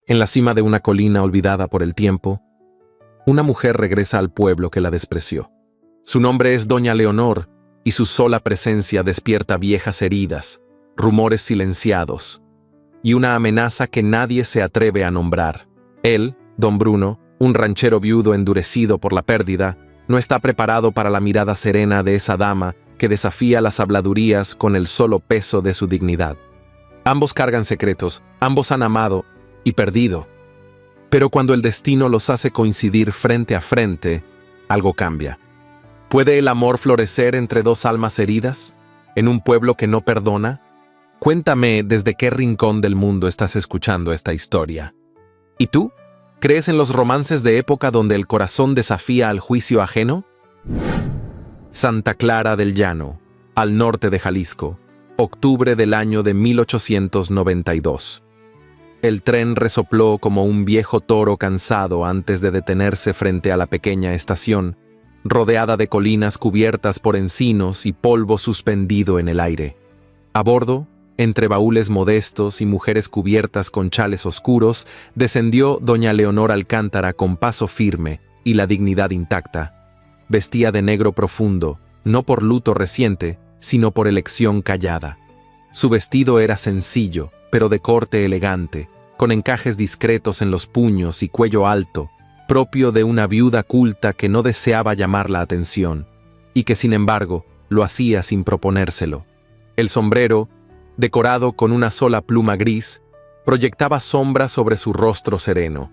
En la cima de una colina olvidada por el tiempo, una mujer regresa al pueblo que la despreció. Su nombre es Doña Leonor, y su sola presencia despierta viejas heridas, rumores silenciados, y una amenaza que nadie se atreve a nombrar. Él, don Bruno, un ranchero viudo endurecido por la pérdida, no está preparado para la mirada serena de esa dama que desafía las habladurías con el solo peso de su dignidad. Ambos cargan secretos, ambos han amado y perdido. Pero cuando el destino los hace coincidir frente a frente, algo cambia. ¿Puede el amor florecer entre dos almas heridas? ¿En un pueblo que no perdona? Cuéntame desde qué rincón del mundo estás escuchando esta historia. ¿Y tú? ¿Crees en los romances de época donde el corazón desafía al juicio ajeno? Santa Clara del Llano, al norte de Jalisco, octubre del año de 1892. El tren resopló como un viejo toro cansado antes de detenerse frente a la pequeña estación, rodeada de colinas cubiertas por encinos y polvo suspendido en el aire. A bordo, entre baúles modestos y mujeres cubiertas con chales oscuros, descendió doña Leonor Alcántara con paso firme y la dignidad intacta. Vestía de negro profundo, no por luto reciente, sino por elección callada. Su vestido era sencillo, pero de corte elegante, con encajes discretos en los puños y cuello alto, propio de una viuda culta que no deseaba llamar la atención, y que sin embargo lo hacía sin proponérselo. El sombrero, decorado con una sola pluma gris, proyectaba sombra sobre su rostro sereno.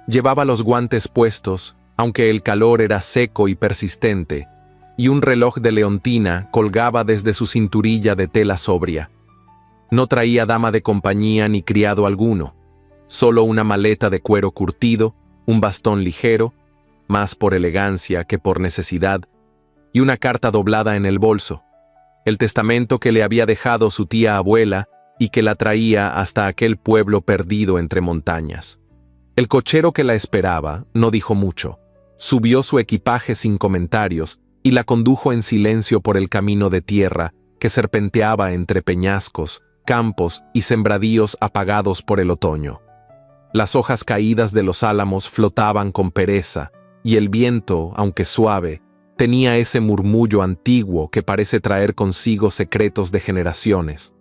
Llevaba los guantes puestos, aunque el calor era seco y persistente, y un reloj de leontina colgaba desde su cinturilla de tela sobria. No traía dama de compañía ni criado alguno, solo una maleta de cuero curtido, un bastón ligero, más por elegancia que por necesidad, y una carta doblada en el bolso, el testamento que le había dejado su tía abuela y que la traía hasta aquel pueblo perdido entre montañas. El cochero que la esperaba no dijo mucho, subió su equipaje sin comentarios y la condujo en silencio por el camino de tierra que serpenteaba entre peñascos, campos y sembradíos apagados por el otoño. Las hojas caídas de los álamos flotaban con pereza, y el viento, aunque suave, tenía ese murmullo antiguo que parece traer consigo secretos de generaciones.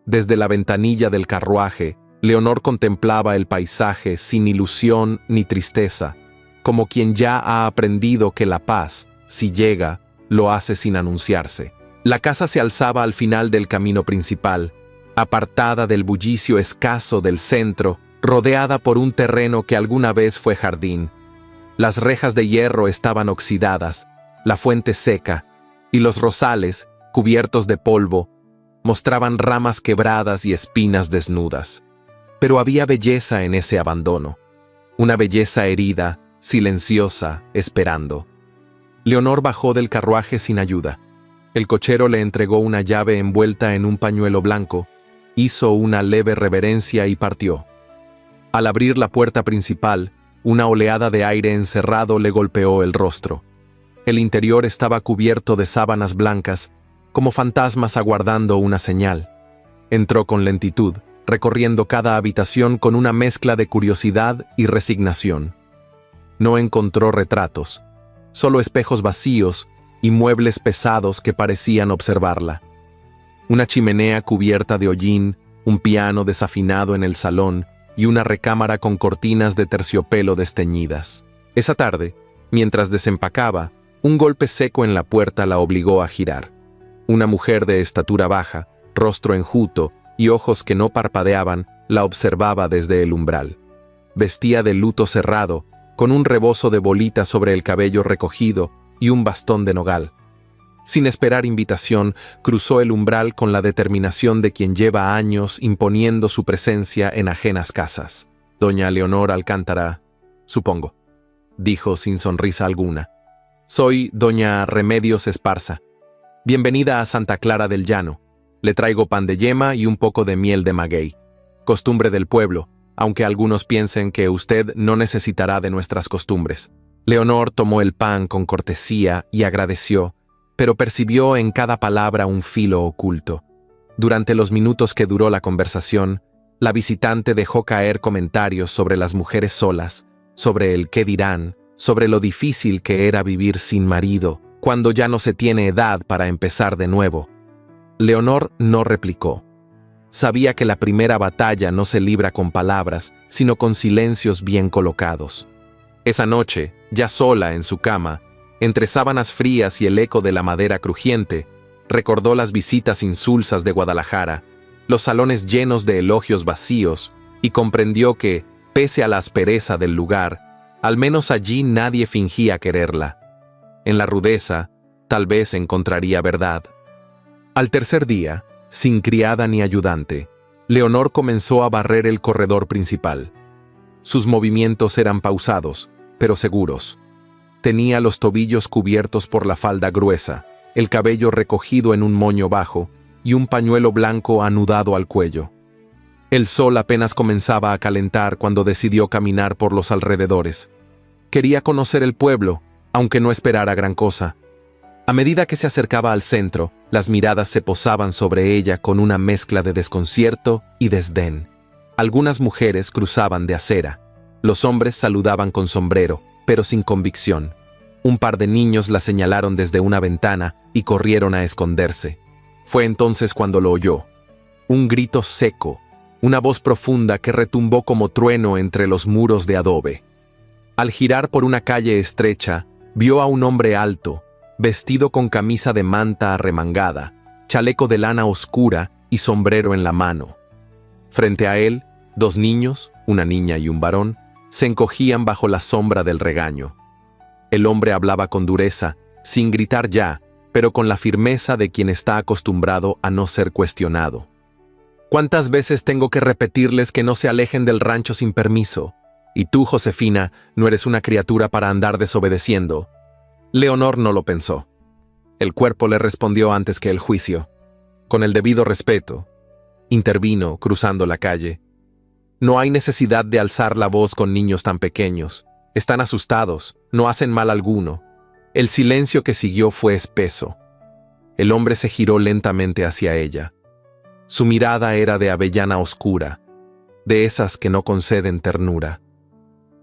Desde la ventanilla del carruaje, Leonor contemplaba el paisaje sin ilusión ni tristeza, como quien ya ha aprendido que la paz, si llega, lo hace sin anunciarse. La casa se alzaba al final del camino principal, apartada del bullicio escaso del centro, rodeada por un terreno que alguna vez fue jardín. Las rejas de hierro estaban oxidadas, la fuente seca, y los rosales, cubiertos de polvo, mostraban ramas quebradas y espinas desnudas. Pero había belleza en ese abandono, una belleza herida, silenciosa, esperando. Leonor bajó del carruaje sin ayuda. El cochero le entregó una llave envuelta en un pañuelo blanco, hizo una leve reverencia y partió. Al abrir la puerta principal, una oleada de aire encerrado le golpeó el rostro. El interior estaba cubierto de sábanas blancas, como fantasmas aguardando una señal. Entró con lentitud, recorriendo cada habitación con una mezcla de curiosidad y resignación. No encontró retratos, solo espejos vacíos y muebles pesados que parecían observarla. Una chimenea cubierta de hollín, un piano desafinado en el salón y una recámara con cortinas de terciopelo desteñidas. Esa tarde, mientras desempacaba, un golpe seco en la puerta la obligó a girar. Una mujer de estatura baja, rostro enjuto y ojos que no parpadeaban, la observaba desde el umbral. Vestía de luto cerrado, con un rebozo de bolita sobre el cabello recogido y un bastón de nogal. Sin esperar invitación, cruzó el umbral con la determinación de quien lleva años imponiendo su presencia en ajenas casas. Doña Leonor Alcántara, supongo, dijo sin sonrisa alguna. Soy doña Remedios Esparza. Bienvenida a Santa Clara del Llano. Le traigo pan de yema y un poco de miel de maguey. Costumbre del pueblo, aunque algunos piensen que usted no necesitará de nuestras costumbres. Leonor tomó el pan con cortesía y agradeció, pero percibió en cada palabra un filo oculto. Durante los minutos que duró la conversación, La visitante dejó caer comentarios sobre las mujeres solas, sobre el qué dirán, sobre lo difícil que era vivir sin marido, cuando ya no se tiene edad para empezar de nuevo. Leonor no replicó. Sabía que la primera batalla no se libra con palabras, sino con silencios bien colocados. Esa noche, ya sola en su cama, entre sábanas frías y el eco de la madera crujiente, recordó las visitas insulsas de Guadalajara, los salones llenos de elogios vacíos, y comprendió que, pese a la aspereza del lugar, al menos allí nadie fingía quererla. En la rudeza, tal vez encontraría verdad. Al tercer día, sin criada ni ayudante, Leonor comenzó a barrer el corredor principal. Sus movimientos eran pausados, pero seguros. Tenía los tobillos cubiertos por la falda gruesa, el cabello recogido en un moño bajo y un pañuelo blanco anudado al cuello. El sol apenas comenzaba a calentar cuando decidió caminar por los alrededores. Quería conocer el pueblo, aunque no esperara gran cosa. A medida que se acercaba al centro, las miradas se posaban sobre ella con una mezcla de desconcierto y desdén. Algunas mujeres cruzaban de acera. Los hombres saludaban con sombrero, pero sin convicción. Un par de niños la señalaron desde una ventana y corrieron a esconderse. Fue entonces cuando lo oyó. Un grito seco, una voz profunda que retumbó como trueno entre los muros de adobe. Al girar por una calle estrecha, vio a un hombre alto, vestido con camisa de manta arremangada, chaleco de lana oscura y sombrero en la mano. Frente a él, dos niños, una niña y un varón, se encogían bajo la sombra del regaño. El hombre hablaba con dureza, sin gritar ya, pero con la firmeza de quien está acostumbrado a no ser cuestionado. ¿Cuántas veces tengo que repetirles que no se alejen del rancho sin permiso? Y tú, Josefina, no eres una criatura para andar desobedeciendo. Leonor no lo pensó. El cuerpo le respondió antes que el juicio. Con el debido respeto, intervino cruzando la calle. No hay necesidad de alzar la voz con niños tan pequeños. Están asustados, no hacen mal alguno. El silencio que siguió fue espeso. El hombre se giró lentamente hacia ella. Su mirada era de avellana oscura, de esas que no conceden ternura.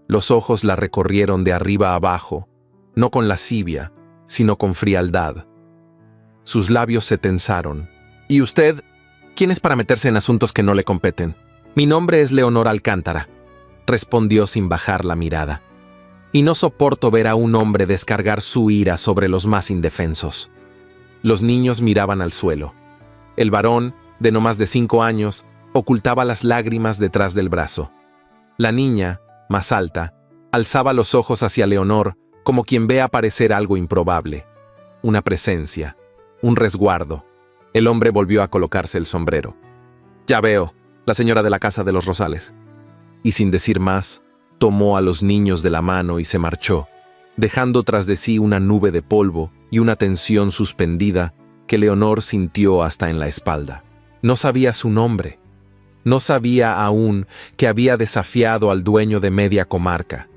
Los ojos la recorrieron de arriba a abajo, no con lascivia, sino con frialdad. Sus labios se tensaron. ¿Y usted? ¿Quién es para meterse en asuntos que no le competen? Mi nombre es Leonor Alcántara, respondió sin bajar la mirada. Y no soporto ver a un hombre descargar su ira sobre los más indefensos. Los niños miraban al suelo. El varón, de no más de 5 años, ocultaba las lágrimas detrás del brazo. La niña, más alta, alzaba los ojos hacia Leonor como quien ve aparecer algo improbable. Una presencia, un resguardo. El hombre volvió a colocarse el sombrero. Ya veo, la señora de la casa de los Rosales. Y sin decir más, tomó a los niños de la mano y se marchó, dejando tras de sí una nube de polvo y una tensión suspendida que Leonor sintió hasta en la espalda. No sabía su nombre. No sabía aún que había desafiado al dueño de media comarca.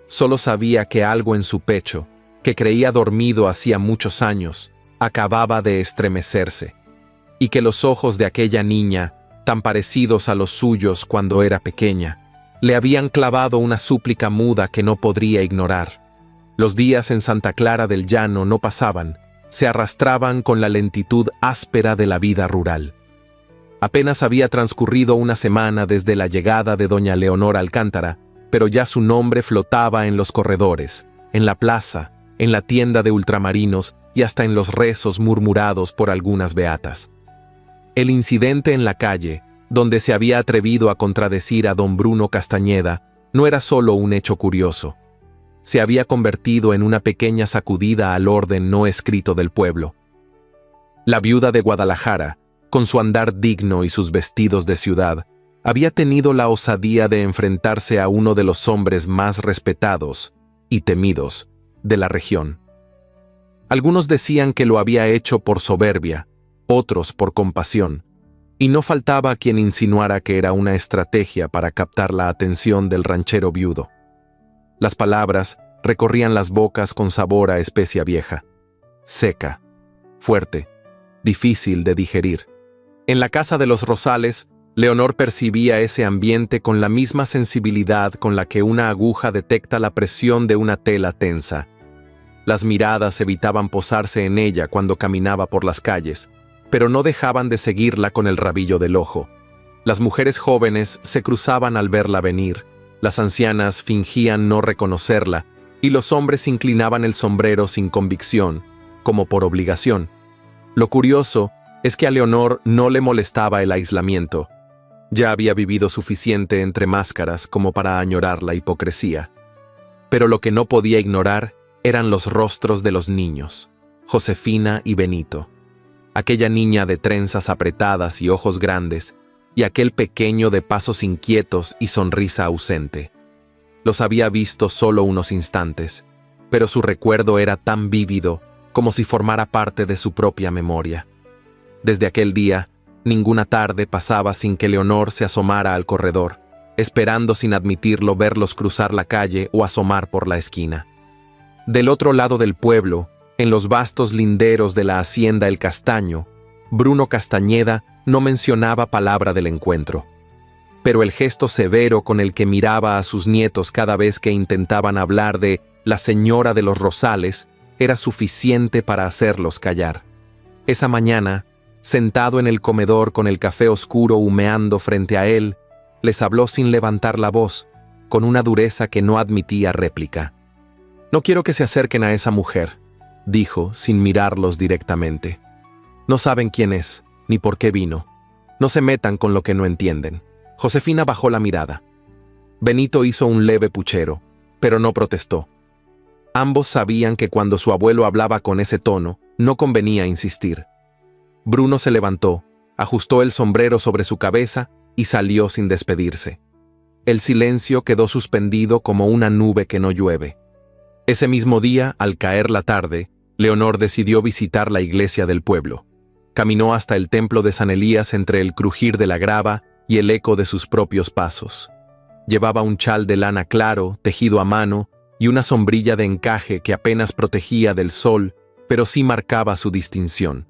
Solo sabía que algo en su pecho, que creía dormido hacía muchos años, acababa de estremecerse, y que los ojos de aquella niña, tan parecidos a los suyos cuando era pequeña, le habían clavado una súplica muda que no podría ignorar. Los días en Santa Clara del Llano no pasaban, se arrastraban con la lentitud áspera de la vida rural. Apenas había transcurrido una semana desde la llegada de doña Leonor Alcántara, pero ya su nombre flotaba en los corredores, en la plaza, en la tienda de ultramarinos y hasta en los rezos murmurados por algunas beatas. El incidente en la calle, donde se había atrevido a contradecir a don Bruno Castañeda, no era solo un hecho curioso. Se había convertido en una pequeña sacudida al orden no escrito del pueblo. La viuda de Guadalajara, con su andar digno y sus vestidos de ciudad, había tenido la osadía de enfrentarse a uno de los hombres más respetados y temidos de la región. Algunos decían que lo había hecho por soberbia, otros por compasión, y no faltaba quien insinuara que era una estrategia para captar la atención del ranchero viudo. Las palabras recorrían las bocas con sabor a especia vieja, seca, fuerte, difícil de digerir. En la casa de los Rosales, Leonor percibía ese ambiente con la misma sensibilidad con la que una aguja detecta la presión de una tela tensa. Las miradas evitaban posarse en ella cuando caminaba por las calles, pero no dejaban de seguirla con el rabillo del ojo. Las mujeres jóvenes se cruzaban al verla venir, las ancianas fingían no reconocerla, y los hombres inclinaban el sombrero sin convicción, como por obligación. Lo curioso es que a Leonor no le molestaba el aislamiento. Ya había vivido suficiente entre máscaras como para añorar la hipocresía. Pero lo que no podía ignorar eran los rostros de los niños, Josefina y Benito. Aquella niña de trenzas apretadas y ojos grandes, y aquel pequeño de pasos inquietos y sonrisa ausente. Los había visto solo unos instantes, pero su recuerdo era tan vívido como si formara parte de su propia memoria. Desde aquel día, ninguna tarde pasaba sin que Leonor se asomara al corredor, esperando sin admitirlo verlos cruzar la calle o asomar por la esquina. Del otro lado del pueblo, en los vastos linderos de la hacienda El Castaño, Bruno Castañeda no mencionaba palabra del encuentro. Pero el gesto severo con el que miraba a sus nietos cada vez que intentaban hablar de la señora de los Rosales era suficiente para hacerlos callar. Esa mañana, sentado en el comedor con el café oscuro humeando frente a él, les habló sin levantar la voz, con una dureza que no admitía réplica. «No quiero que se acerquen a esa mujer», dijo sin mirarlos directamente. «No saben quién es, ni por qué vino. No se metan con lo que no entienden». Josefina bajó la mirada. Benito hizo un leve puchero, pero no protestó. Ambos sabían que cuando su abuelo hablaba con ese tono, no convenía insistir. Bruno se levantó, ajustó el sombrero sobre su cabeza y salió sin despedirse. El silencio quedó suspendido como una nube que no llueve. Ese mismo día, al caer la tarde, Leonor decidió visitar la iglesia del pueblo. Caminó hasta el templo de San Elías entre el crujir de la grava y el eco de sus propios pasos. Llevaba un chal de lana claro, tejido a mano, y una sombrilla de encaje que apenas protegía del sol, pero sí marcaba su distinción.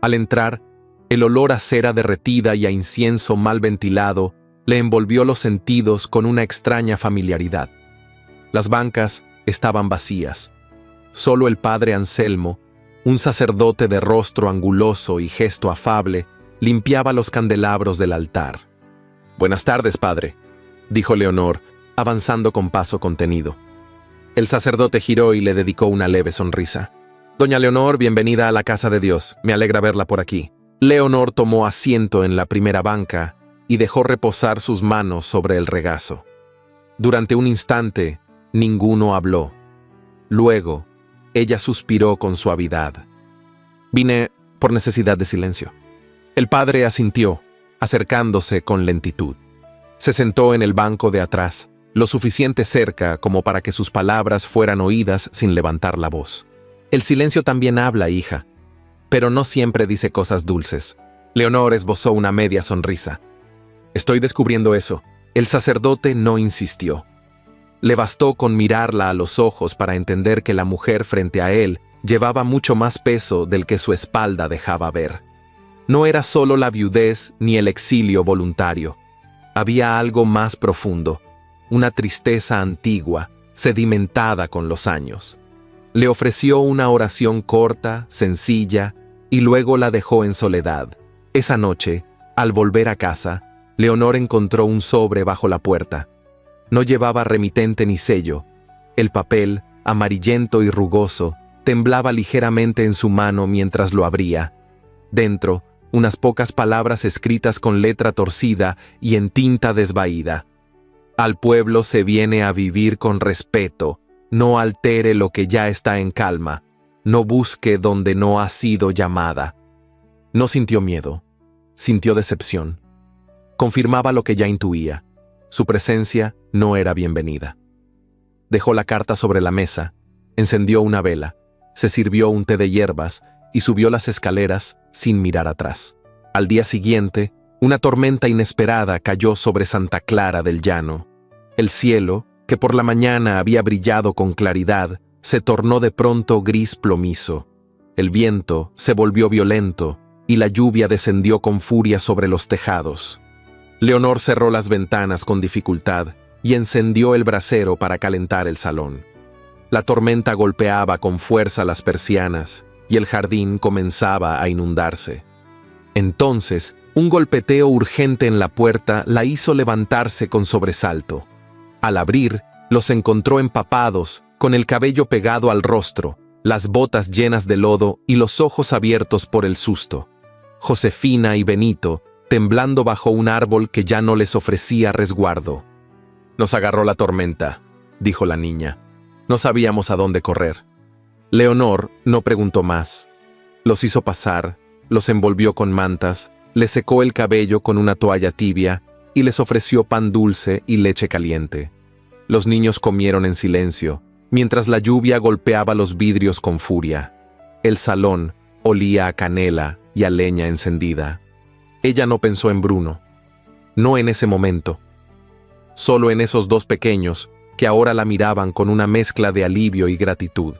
Al entrar, el olor a cera derretida y a incienso mal ventilado le envolvió los sentidos con una extraña familiaridad. Las bancas estaban vacías. Solo el padre Anselmo, un sacerdote de rostro anguloso y gesto afable, limpiaba los candelabros del altar. «Buenas tardes, padre», dijo Leonor, avanzando con paso contenido. El sacerdote giró y le dedicó una leve sonrisa. «Doña Leonor, bienvenida a la casa de Dios. Me alegra verla por aquí». Leonor tomó asiento en la primera banca y dejó reposar sus manos sobre el regazo. Durante un instante, ninguno habló. Luego, ella suspiró con suavidad. «Vine por necesidad de silencio». El padre asintió, acercándose con lentitud. Se sentó en el banco de atrás, lo suficiente cerca como para que sus palabras fueran oídas sin levantar la voz. «El silencio también habla, hija, pero no siempre dice cosas dulces». Leonor esbozó una media sonrisa. «Estoy descubriendo eso». El sacerdote no insistió. Le bastó con mirarla a los ojos para entender que la mujer frente a él llevaba mucho más peso del que su espalda dejaba ver. No era solo la viudez ni el exilio voluntario. Había algo más profundo, una tristeza antigua, sedimentada con los años. Le ofreció una oración corta, sencilla, y luego la dejó en soledad. Esa noche, al volver a casa, Leonor encontró un sobre bajo la puerta. No llevaba remitente ni sello. El papel, amarillento y rugoso, temblaba ligeramente en su mano mientras lo abría. Dentro, unas pocas palabras escritas con letra torcida y en tinta desvaída. «Al pueblo se viene a vivir con respeto. No altere lo que ya está en calma. No busque donde no ha sido llamada». No sintió miedo. Sintió decepción. Confirmaba lo que ya intuía. Su presencia no era bienvenida. Dejó la carta sobre la mesa, encendió una vela, se sirvió un té de hierbas y subió las escaleras sin mirar atrás. Al día siguiente, una tormenta inesperada cayó sobre Santa Clara del Llano. El cielo, que por la mañana había brillado con claridad, se tornó de pronto gris plomizo. El viento se volvió violento y la lluvia descendió con furia sobre los tejados. Leonor cerró las ventanas con dificultad y encendió el brasero para calentar el salón. La tormenta golpeaba con fuerza las persianas y el jardín comenzaba a inundarse. Entonces, un golpeteo urgente en la puerta la hizo levantarse con sobresalto. Al abrir, los encontró empapados, con el cabello pegado al rostro, las botas llenas de lodo y los ojos abiertos por el susto. Josefina y Benito, temblando bajo un árbol que ya no les ofrecía resguardo. «Nos agarró la tormenta», dijo la niña. «No sabíamos a dónde correr». Leonor no preguntó más. Los hizo pasar, los envolvió con mantas, les secó el cabello con una toalla tibia y les ofreció pan dulce y leche caliente. Los niños comieron en silencio, mientras la lluvia golpeaba los vidrios con furia. El salón olía a canela y a leña encendida. Ella no pensó en Bruno. No en ese momento. Solo en esos dos pequeños que ahora la miraban con una mezcla de alivio y gratitud.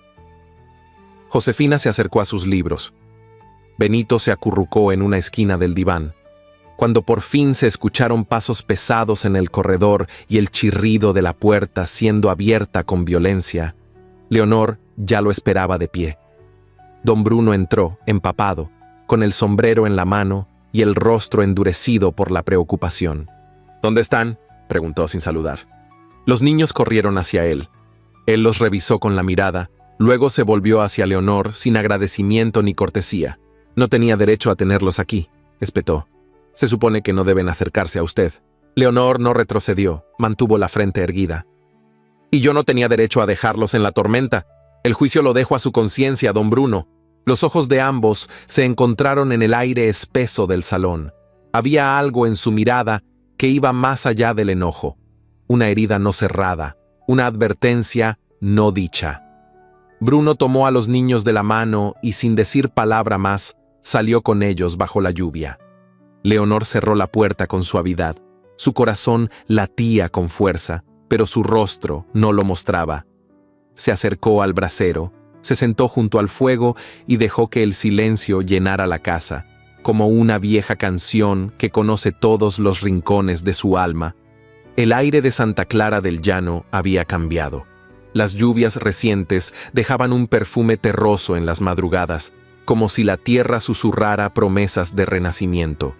Josefina se acercó a sus libros. Benito se acurrucó en una esquina del diván. Cuando por fin se escucharon pasos pesados en el corredor y el chirrido de la puerta siendo abierta con violencia, Leonor ya lo esperaba de pie. Don Bruno entró, empapado, con el sombrero en la mano y el rostro endurecido por la preocupación. «¿Dónde están?», preguntó sin saludar. Los niños corrieron hacia él. Él los revisó con la mirada, luego se volvió hacia Leonor sin agradecimiento ni cortesía. «No tenía derecho a tenerlos aquí», espetó. «Se supone que no deben acercarse a usted». Leonor no retrocedió, mantuvo la frente erguida. «Y yo no tenía derecho a dejarlos en la tormenta. El juicio lo dejo a su conciencia, don Bruno». Los ojos de ambos se encontraron en el aire espeso del salón. Había algo en su mirada que iba más allá del enojo. Una herida no cerrada, una advertencia no dicha. Bruno tomó a los niños de la mano y sin decir palabra más, salió con ellos bajo la lluvia. Leonor cerró la puerta con suavidad. Su corazón latía con fuerza, pero su rostro no lo mostraba. Se acercó al brasero, se sentó junto al fuego y dejó que el silencio llenara la casa, como una vieja canción que conoce todos los rincones de su alma. El aire de Santa Clara del Llano había cambiado. Las lluvias recientes dejaban un perfume terroso en las madrugadas, como si la tierra susurrara promesas de renacimiento.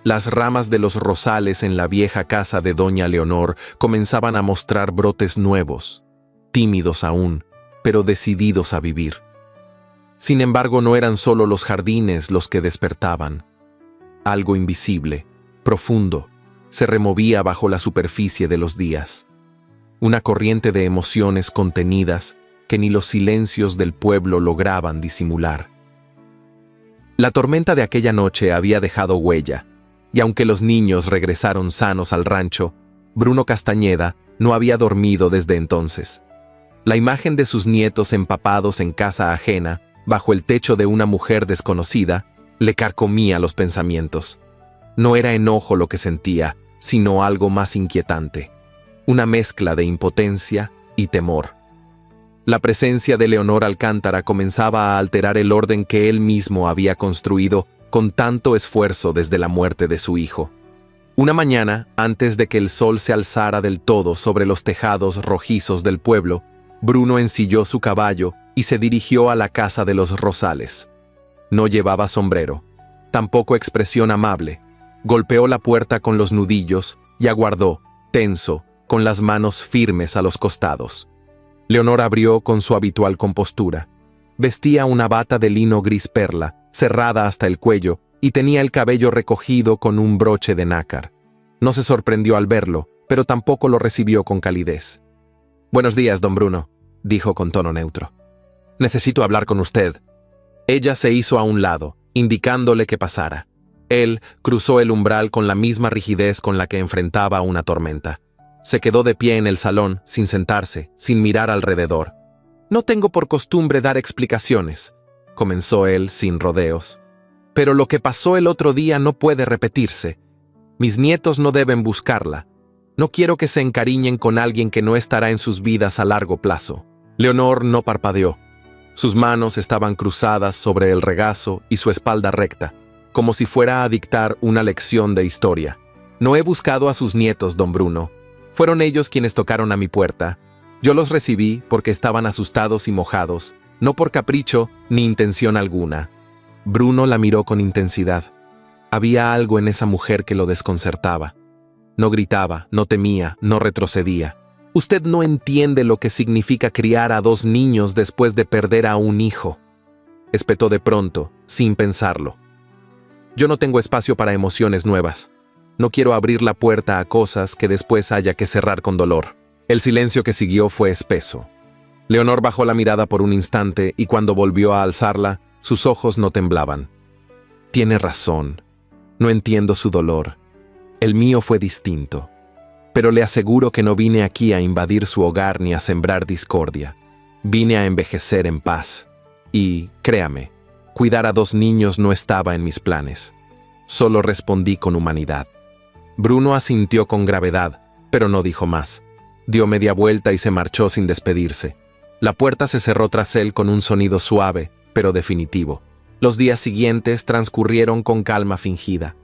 Las ramas de los rosales en la vieja casa de doña Leonor comenzaban a mostrar brotes nuevos, tímidos aún, pero decididos a vivir. Sin embargo, no eran solo los jardines los que despertaban. Algo invisible, profundo, se removía bajo la superficie de los días. Una corriente de emociones contenidas que ni los silencios del pueblo lograban disimular. La tormenta de aquella noche había dejado huella, y aunque los niños regresaron sanos al rancho, Bruno Castañeda no había dormido desde entonces. La imagen de sus nietos empapados en casa ajena, bajo el techo de una mujer desconocida, le carcomía los pensamientos. No era enojo lo que sentía, sino algo más inquietante. Una mezcla de impotencia y temor. La presencia de Leonor Alcántara comenzaba a alterar el orden que él mismo había construido con tanto esfuerzo desde la muerte de su hijo. Una mañana, antes de que el sol se alzara del todo sobre los tejados rojizos del pueblo, Bruno ensilló su caballo y se dirigió a la casa de los Rosales. No llevaba sombrero, tampoco expresión amable. Golpeó la puerta con los nudillos y aguardó, tenso, con las manos firmes a los costados. Leonor abrió con su habitual compostura. Vestía una bata de lino gris perla, cerrada hasta el cuello, y tenía el cabello recogido con un broche de nácar. No se sorprendió al verlo, pero tampoco lo recibió con calidez. «Buenos días, don Bruno», dijo con tono neutro. «Necesito hablar con usted». Ella se hizo a un lado, indicándole que pasara. Él cruzó el umbral con la misma rigidez con la que enfrentaba una tormenta. Se quedó de pie en el salón, sin sentarse, sin mirar alrededor. «No tengo por costumbre dar explicaciones», comenzó él sin rodeos. «Pero lo que pasó el otro día no puede repetirse. Mis nietos no deben buscarla. No quiero que se encariñen con alguien que no estará en sus vidas a largo plazo». Leonor no parpadeó. Sus manos estaban cruzadas sobre el regazo y su espalda recta, como si fuera a dictar una lección de historia. No he buscado a sus nietos, don Bruno. Fueron ellos quienes tocaron a mi puerta. Yo los recibí porque estaban asustados y mojados, no por capricho ni intención alguna. Bruno la miró con intensidad. Había algo en esa mujer que lo desconcertaba. No gritaba, no temía, no retrocedía. Usted no entiende lo que significa criar a 2 niños después de perder a un hijo, espetó de pronto, sin pensarlo. Yo no tengo espacio para emociones nuevas. No quiero abrir la puerta a cosas que después haya que cerrar con dolor. El silencio que siguió fue espeso. Leonor bajó la mirada por un instante y cuando volvió a alzarla, sus ojos no temblaban. Tiene razón. No entiendo su dolor. El mío fue distinto. Pero le aseguro que no vine aquí a invadir su hogar ni a sembrar discordia. Vine a envejecer en paz. Y, créame, cuidar a 2 niños no estaba en mis planes. Solo respondí con humanidad. Bruno asintió con gravedad, pero no dijo más. Dio media vuelta y se marchó sin despedirse. La puerta se cerró tras él con un sonido suave, pero definitivo. Los días siguientes transcurrieron con calma fingida.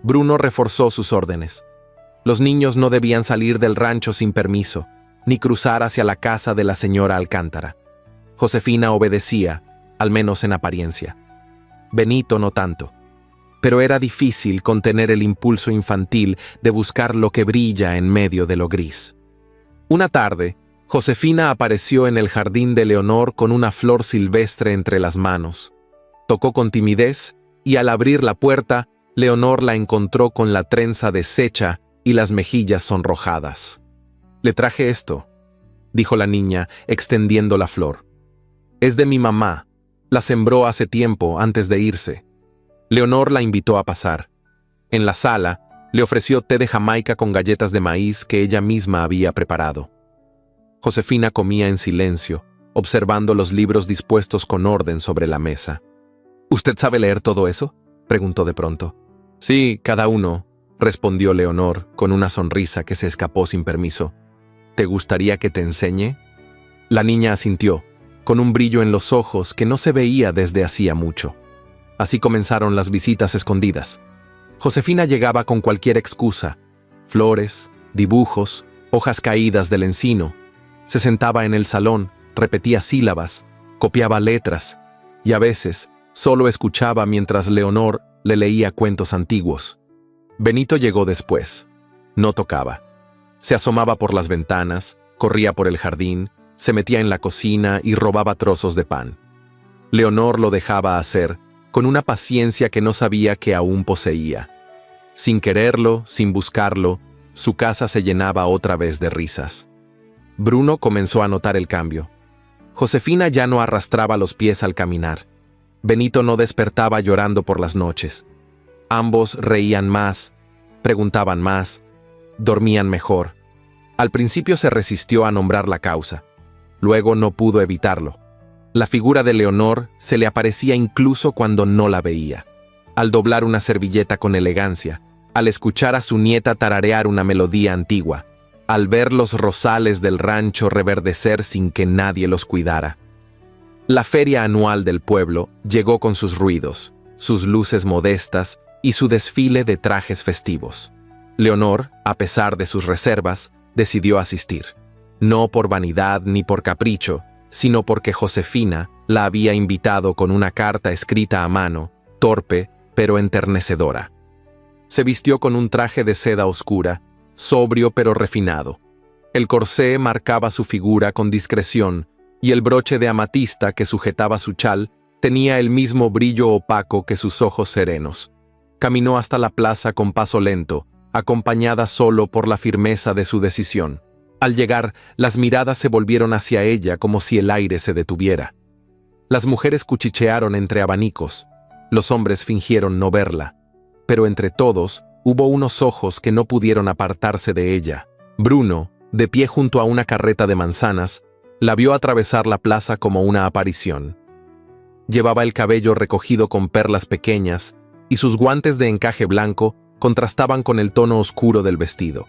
Bruno reforzó sus órdenes. Los niños no debían salir del rancho sin permiso, ni cruzar hacia la casa de la señora Alcántara. Josefina obedecía, al menos en apariencia. Benito no tanto. Pero era difícil contener el impulso infantil de buscar lo que brilla en medio de lo gris. Una tarde, Josefina apareció en el jardín de Leonor con una flor silvestre entre las manos. Tocó con timidez y al abrir la puerta, Leonor la encontró con la trenza deshecha y las mejillas sonrojadas. «Le traje esto», dijo la niña, extendiendo la flor. «Es de mi mamá. La sembró hace tiempo, antes de irse». Leonor la invitó a pasar. En la sala, le ofreció té de Jamaica con galletas de maíz que ella misma había preparado. Josefina comía en silencio, observando los libros dispuestos con orden sobre la mesa. «¿Usted sabe leer todo eso?», preguntó de pronto. «Sí, cada uno», respondió Leonor, con una sonrisa que se escapó sin permiso. «¿Te gustaría que te enseñe?». La niña asintió, con un brillo en los ojos que no se veía desde hacía mucho. Así comenzaron las visitas escondidas. Josefina llegaba con cualquier excusa: flores, dibujos, hojas caídas del encino. Se sentaba en el salón, repetía sílabas, copiaba letras, y a veces solo escuchaba mientras Leonor le leía cuentos antiguos. Benito llegó después. No tocaba. Se asomaba por las ventanas, corría por el jardín, se metía en la cocina y robaba trozos de pan. Leonor lo dejaba hacer, con una paciencia que no sabía que aún poseía. Sin quererlo, sin buscarlo, su casa se llenaba otra vez de risas. Bruno comenzó a notar el cambio. Josefina ya no arrastraba los pies al caminar. Benito no despertaba llorando por las noches. Ambos reían más, preguntaban más, dormían mejor. Al principio se resistió a nombrar la causa. Luego no pudo evitarlo. La figura de Leonor se le aparecía incluso cuando no la veía. Al doblar una servilleta con elegancia, al escuchar a su nieta tararear una melodía antigua, al ver los rosales del rancho reverdecer sin que nadie los cuidara. La feria anual del pueblo llegó con sus ruidos, sus luces modestas y su desfile de trajes festivos. Leonor, a pesar de sus reservas, decidió asistir. No por vanidad ni por capricho, sino porque Josefina la había invitado con una carta escrita a mano, torpe pero enternecedora. Se vistió con un traje de seda oscura, sobrio pero refinado. El corsé marcaba su figura con discreción y el broche de amatista que sujetaba su chal tenía el mismo brillo opaco que sus ojos serenos. Caminó hasta la plaza con paso lento, acompañada solo por la firmeza de su decisión. Al llegar, las miradas se volvieron hacia ella como si el aire se detuviera. Las mujeres cuchichearon entre abanicos, los hombres fingieron no verla, pero entre todos hubo unos ojos que no pudieron apartarse de ella. Bruno, de pie junto a una carreta de manzanas, la vio atravesar la plaza como una aparición. Llevaba el cabello recogido con perlas pequeñas y sus guantes de encaje blanco contrastaban con el tono oscuro del vestido.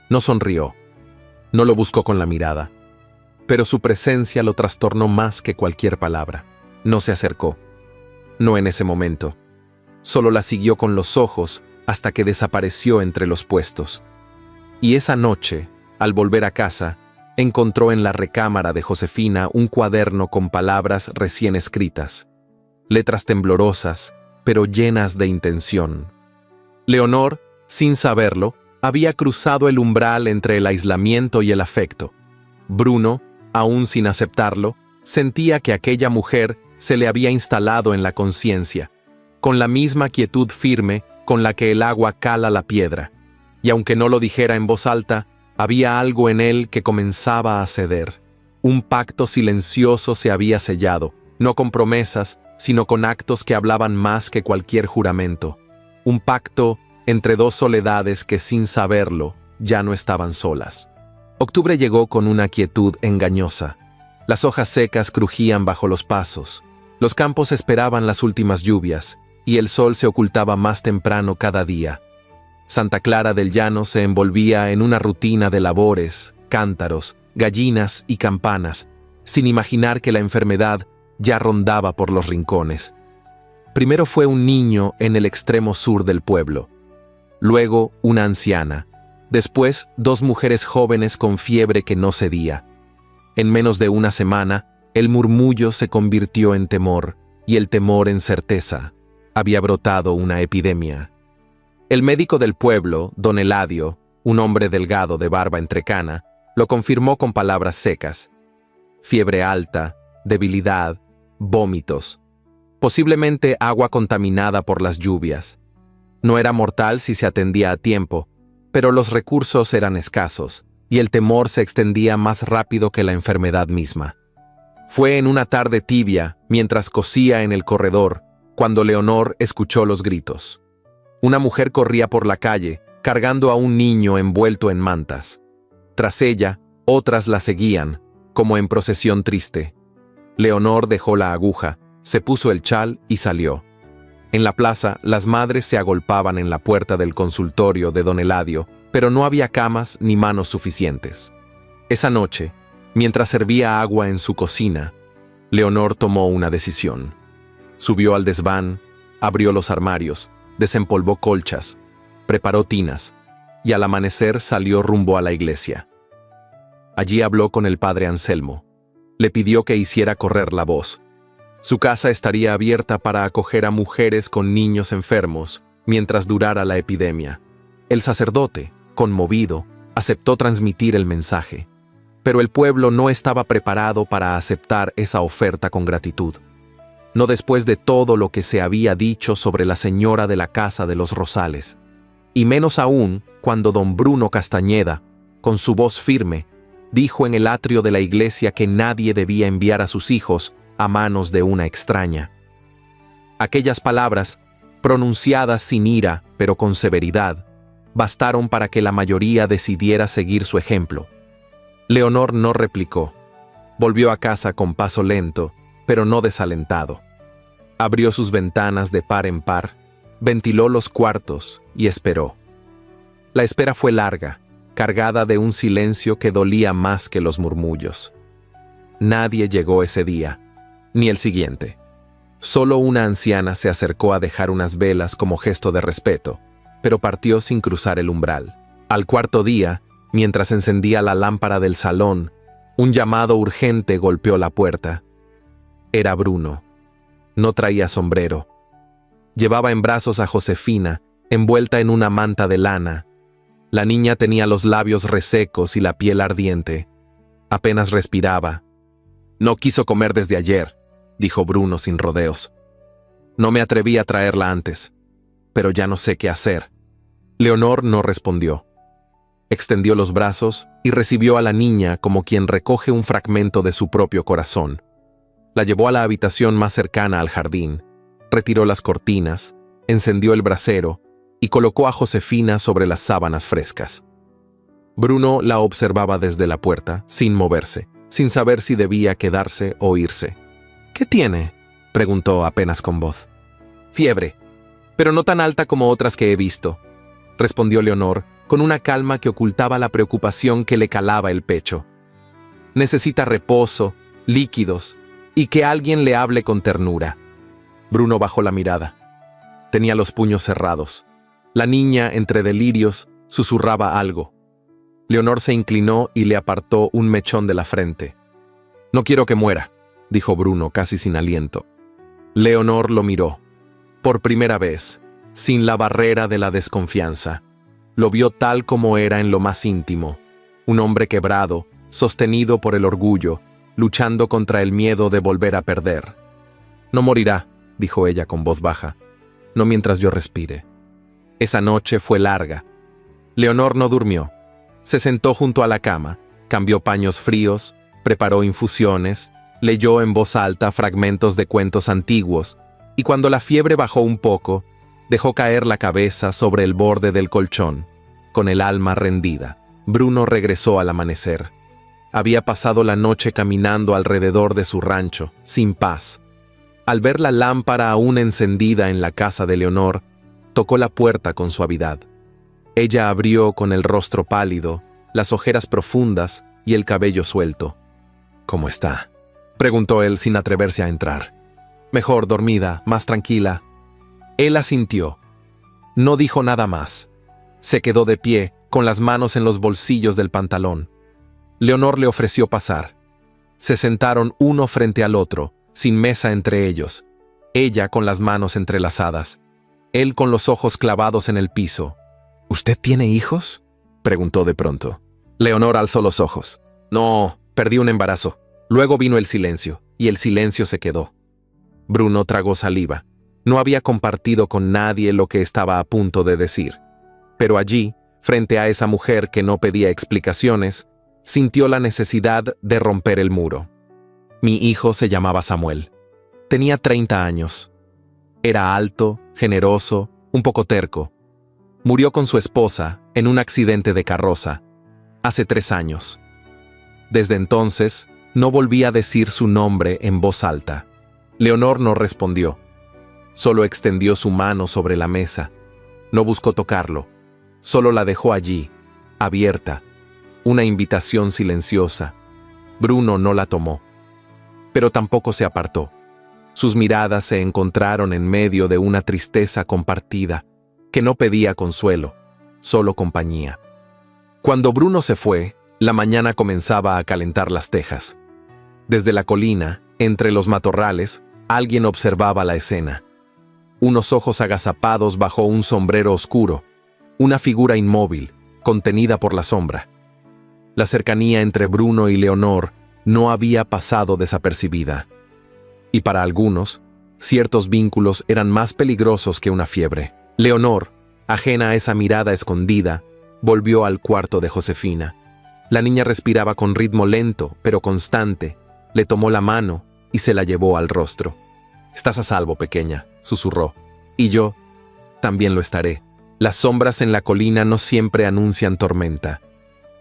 No sonrió. No lo buscó con la mirada, pero su presencia lo trastornó más que cualquier palabra. No se acercó. No en ese momento. Solo la siguió con los ojos hasta que desapareció entre los puestos. Y esa noche, al volver a casa, encontró en la recámara de Josefina un cuaderno con palabras recién escritas, letras temblorosas, pero llenas de intención. Leonor, sin saberlo, había cruzado el umbral entre el aislamiento y el afecto. Bruno, aún sin aceptarlo, sentía que aquella mujer se le había instalado en la conciencia, con la misma quietud firme con la que el agua cala la piedra, y aunque no lo dijera en voz alta, había algo en él que comenzaba a ceder. Un pacto silencioso se había sellado, no con promesas, sino con actos que hablaban más que cualquier juramento. Un pacto entre dos soledades que, sin saberlo, ya no estaban solas. Octubre llegó con una quietud engañosa. Las hojas secas crujían bajo los pasos. Los campos esperaban las últimas lluvias, y el sol se ocultaba más temprano cada día. Santa Clara del Llano se envolvía en una rutina de labores, cántaros, gallinas y campanas, sin imaginar que la enfermedad ya rondaba por los rincones. Primero fue un niño en el extremo sur del pueblo, luego una anciana, después 2 mujeres jóvenes con fiebre que no cedía. En menos de una semana, el murmullo se convirtió en temor, y el temor en certeza. Había brotado una epidemia. El médico del pueblo, don Eladio, un hombre delgado de barba entrecana, lo confirmó con palabras secas. Fiebre alta, debilidad, vómitos. Posiblemente agua contaminada por las lluvias. No era mortal si se atendía a tiempo, pero los recursos eran escasos, y el temor se extendía más rápido que la enfermedad misma. Fue en una tarde tibia, mientras cosía en el corredor, cuando Leonor escuchó los gritos. Una mujer corría por la calle, cargando a un niño envuelto en mantas. Tras ella, otras la seguían, como en procesión triste. Leonor dejó la aguja, se puso el chal y salió. En la plaza, las madres se agolpaban en la puerta del consultorio de don Eladio, pero no había camas ni manos suficientes. Esa noche, mientras servía agua en su cocina, Leonor tomó una decisión. Subió al desván, abrió los armarios, desempolvó colchas, preparó tinas, y al amanecer salió rumbo a la iglesia. Allí habló con el padre Anselmo. Le pidió que hiciera correr la voz. Su casa estaría abierta para acoger a mujeres con niños enfermos mientras durara la epidemia. El sacerdote, conmovido, aceptó transmitir el mensaje. Pero el pueblo no estaba preparado para aceptar esa oferta con gratitud. No después de todo lo que se había dicho sobre la señora de la Casa de los Rosales. Y menos aún cuando don Bruno Castañeda, con su voz firme, dijo en el atrio de la iglesia que nadie debía enviar a sus hijos a manos de una extraña. Aquellas palabras, pronunciadas sin ira, pero con severidad, bastaron para que la mayoría decidiera seguir su ejemplo. Leonor no replicó. Volvió a casa con paso lento, pero no desalentado. Abrió sus ventanas de par en par, ventiló los cuartos y esperó. La espera fue larga, cargada de un silencio que dolía más que los murmullos. Nadie llegó ese día, ni el siguiente. Solo una anciana se acercó a dejar unas velas como gesto de respeto, pero partió sin cruzar el umbral. Al cuarto día, mientras encendía la lámpara del salón, un llamado urgente golpeó la puerta. Era Bruno. No traía sombrero. Llevaba en brazos a Josefina, envuelta en una manta de lana. La niña tenía los labios resecos y la piel ardiente. Apenas respiraba. No quiso comer desde ayer, dijo Bruno sin rodeos. No me atreví a traerla antes, pero ya no sé qué hacer. Leonor no respondió. Extendió los brazos y recibió a la niña como quien recoge un fragmento de su propio corazón. La llevó a la habitación más cercana al jardín, retiró las cortinas, encendió el brasero y colocó a Josefina sobre las sábanas frescas. Bruno la observaba desde la puerta, sin moverse, sin saber si debía quedarse o irse. «¿Qué tiene?», preguntó apenas con voz. «Fiebre, pero no tan alta como otras que he visto», respondió Leonor, con una calma que ocultaba la preocupación que le calaba el pecho. «Necesita reposo, líquidos, y que alguien le hable con ternura». Bruno bajó la mirada. Tenía los puños cerrados. La niña, entre delirios, susurraba algo. Leonor se inclinó y le apartó un mechón de la frente. «No quiero que muera», dijo Bruno casi sin aliento. Leonor lo miró. Por primera vez, sin la barrera de la desconfianza. Lo vio tal como era en lo más íntimo. Un hombre quebrado, sostenido por el orgullo, luchando contra el miedo de volver a perder. «No morirá», dijo ella con voz baja. «No mientras yo respire». Esa noche fue larga. Leonor no durmió. Se sentó junto a la cama, cambió paños fríos, preparó infusiones, leyó en voz alta fragmentos de cuentos antiguos, y cuando la fiebre bajó un poco, dejó caer la cabeza sobre el borde del colchón, con el alma rendida. Bruno regresó al amanecer. Había pasado la noche caminando alrededor de su rancho, sin paz. Al ver la lámpara aún encendida en la casa de Leonor, tocó la puerta con suavidad. Ella abrió con el rostro pálido, las ojeras profundas y el cabello suelto. «¿Cómo está?», preguntó él sin atreverse a entrar. «Mejor, dormida, más tranquila». Él asintió. No dijo nada más. Se quedó de pie, con las manos en los bolsillos del pantalón. Leonor le ofreció pasar. Se sentaron uno frente al otro, sin mesa entre ellos. Ella con las manos entrelazadas. Él con los ojos clavados en el piso. «¿Usted tiene hijos?», preguntó de pronto. Leonor alzó los ojos. «No, perdí un embarazo». Luego vino el silencio, y el silencio se quedó. Bruno tragó saliva. No había compartido con nadie lo que estaba a punto de decir. Pero allí, frente a esa mujer que no pedía explicaciones, sintió la necesidad de romper el muro. Mi hijo se llamaba Samuel. Tenía 30 años. Era alto, generoso, un poco terco. Murió con su esposa en un accidente de carroza, hace 3 años. Desde entonces, no volví a decir su nombre en voz alta. Leonor no respondió. Solo extendió su mano sobre la mesa. No buscó tocarlo. Solo la dejó allí, abierta. Una invitación silenciosa. Bruno no la tomó. Pero tampoco se apartó. Sus miradas se encontraron en medio de una tristeza compartida, que no pedía consuelo, solo compañía. Cuando Bruno se fue, la mañana comenzaba a calentar las tejas. Desde la colina, entre los matorrales, alguien observaba la escena. Unos ojos agazapados bajo un sombrero oscuro, una figura inmóvil, contenida por la sombra. La cercanía entre Bruno y Leonor no había pasado desapercibida. Y para algunos, ciertos vínculos eran más peligrosos que una fiebre. Leonor, ajena a esa mirada escondida, volvió al cuarto de Josefina. La niña respiraba con ritmo lento, pero constante. Le tomó la mano y se la llevó al rostro. «Estás a salvo, pequeña», susurró. «Y yo también lo estaré». Las sombras en la colina no siempre anuncian tormenta.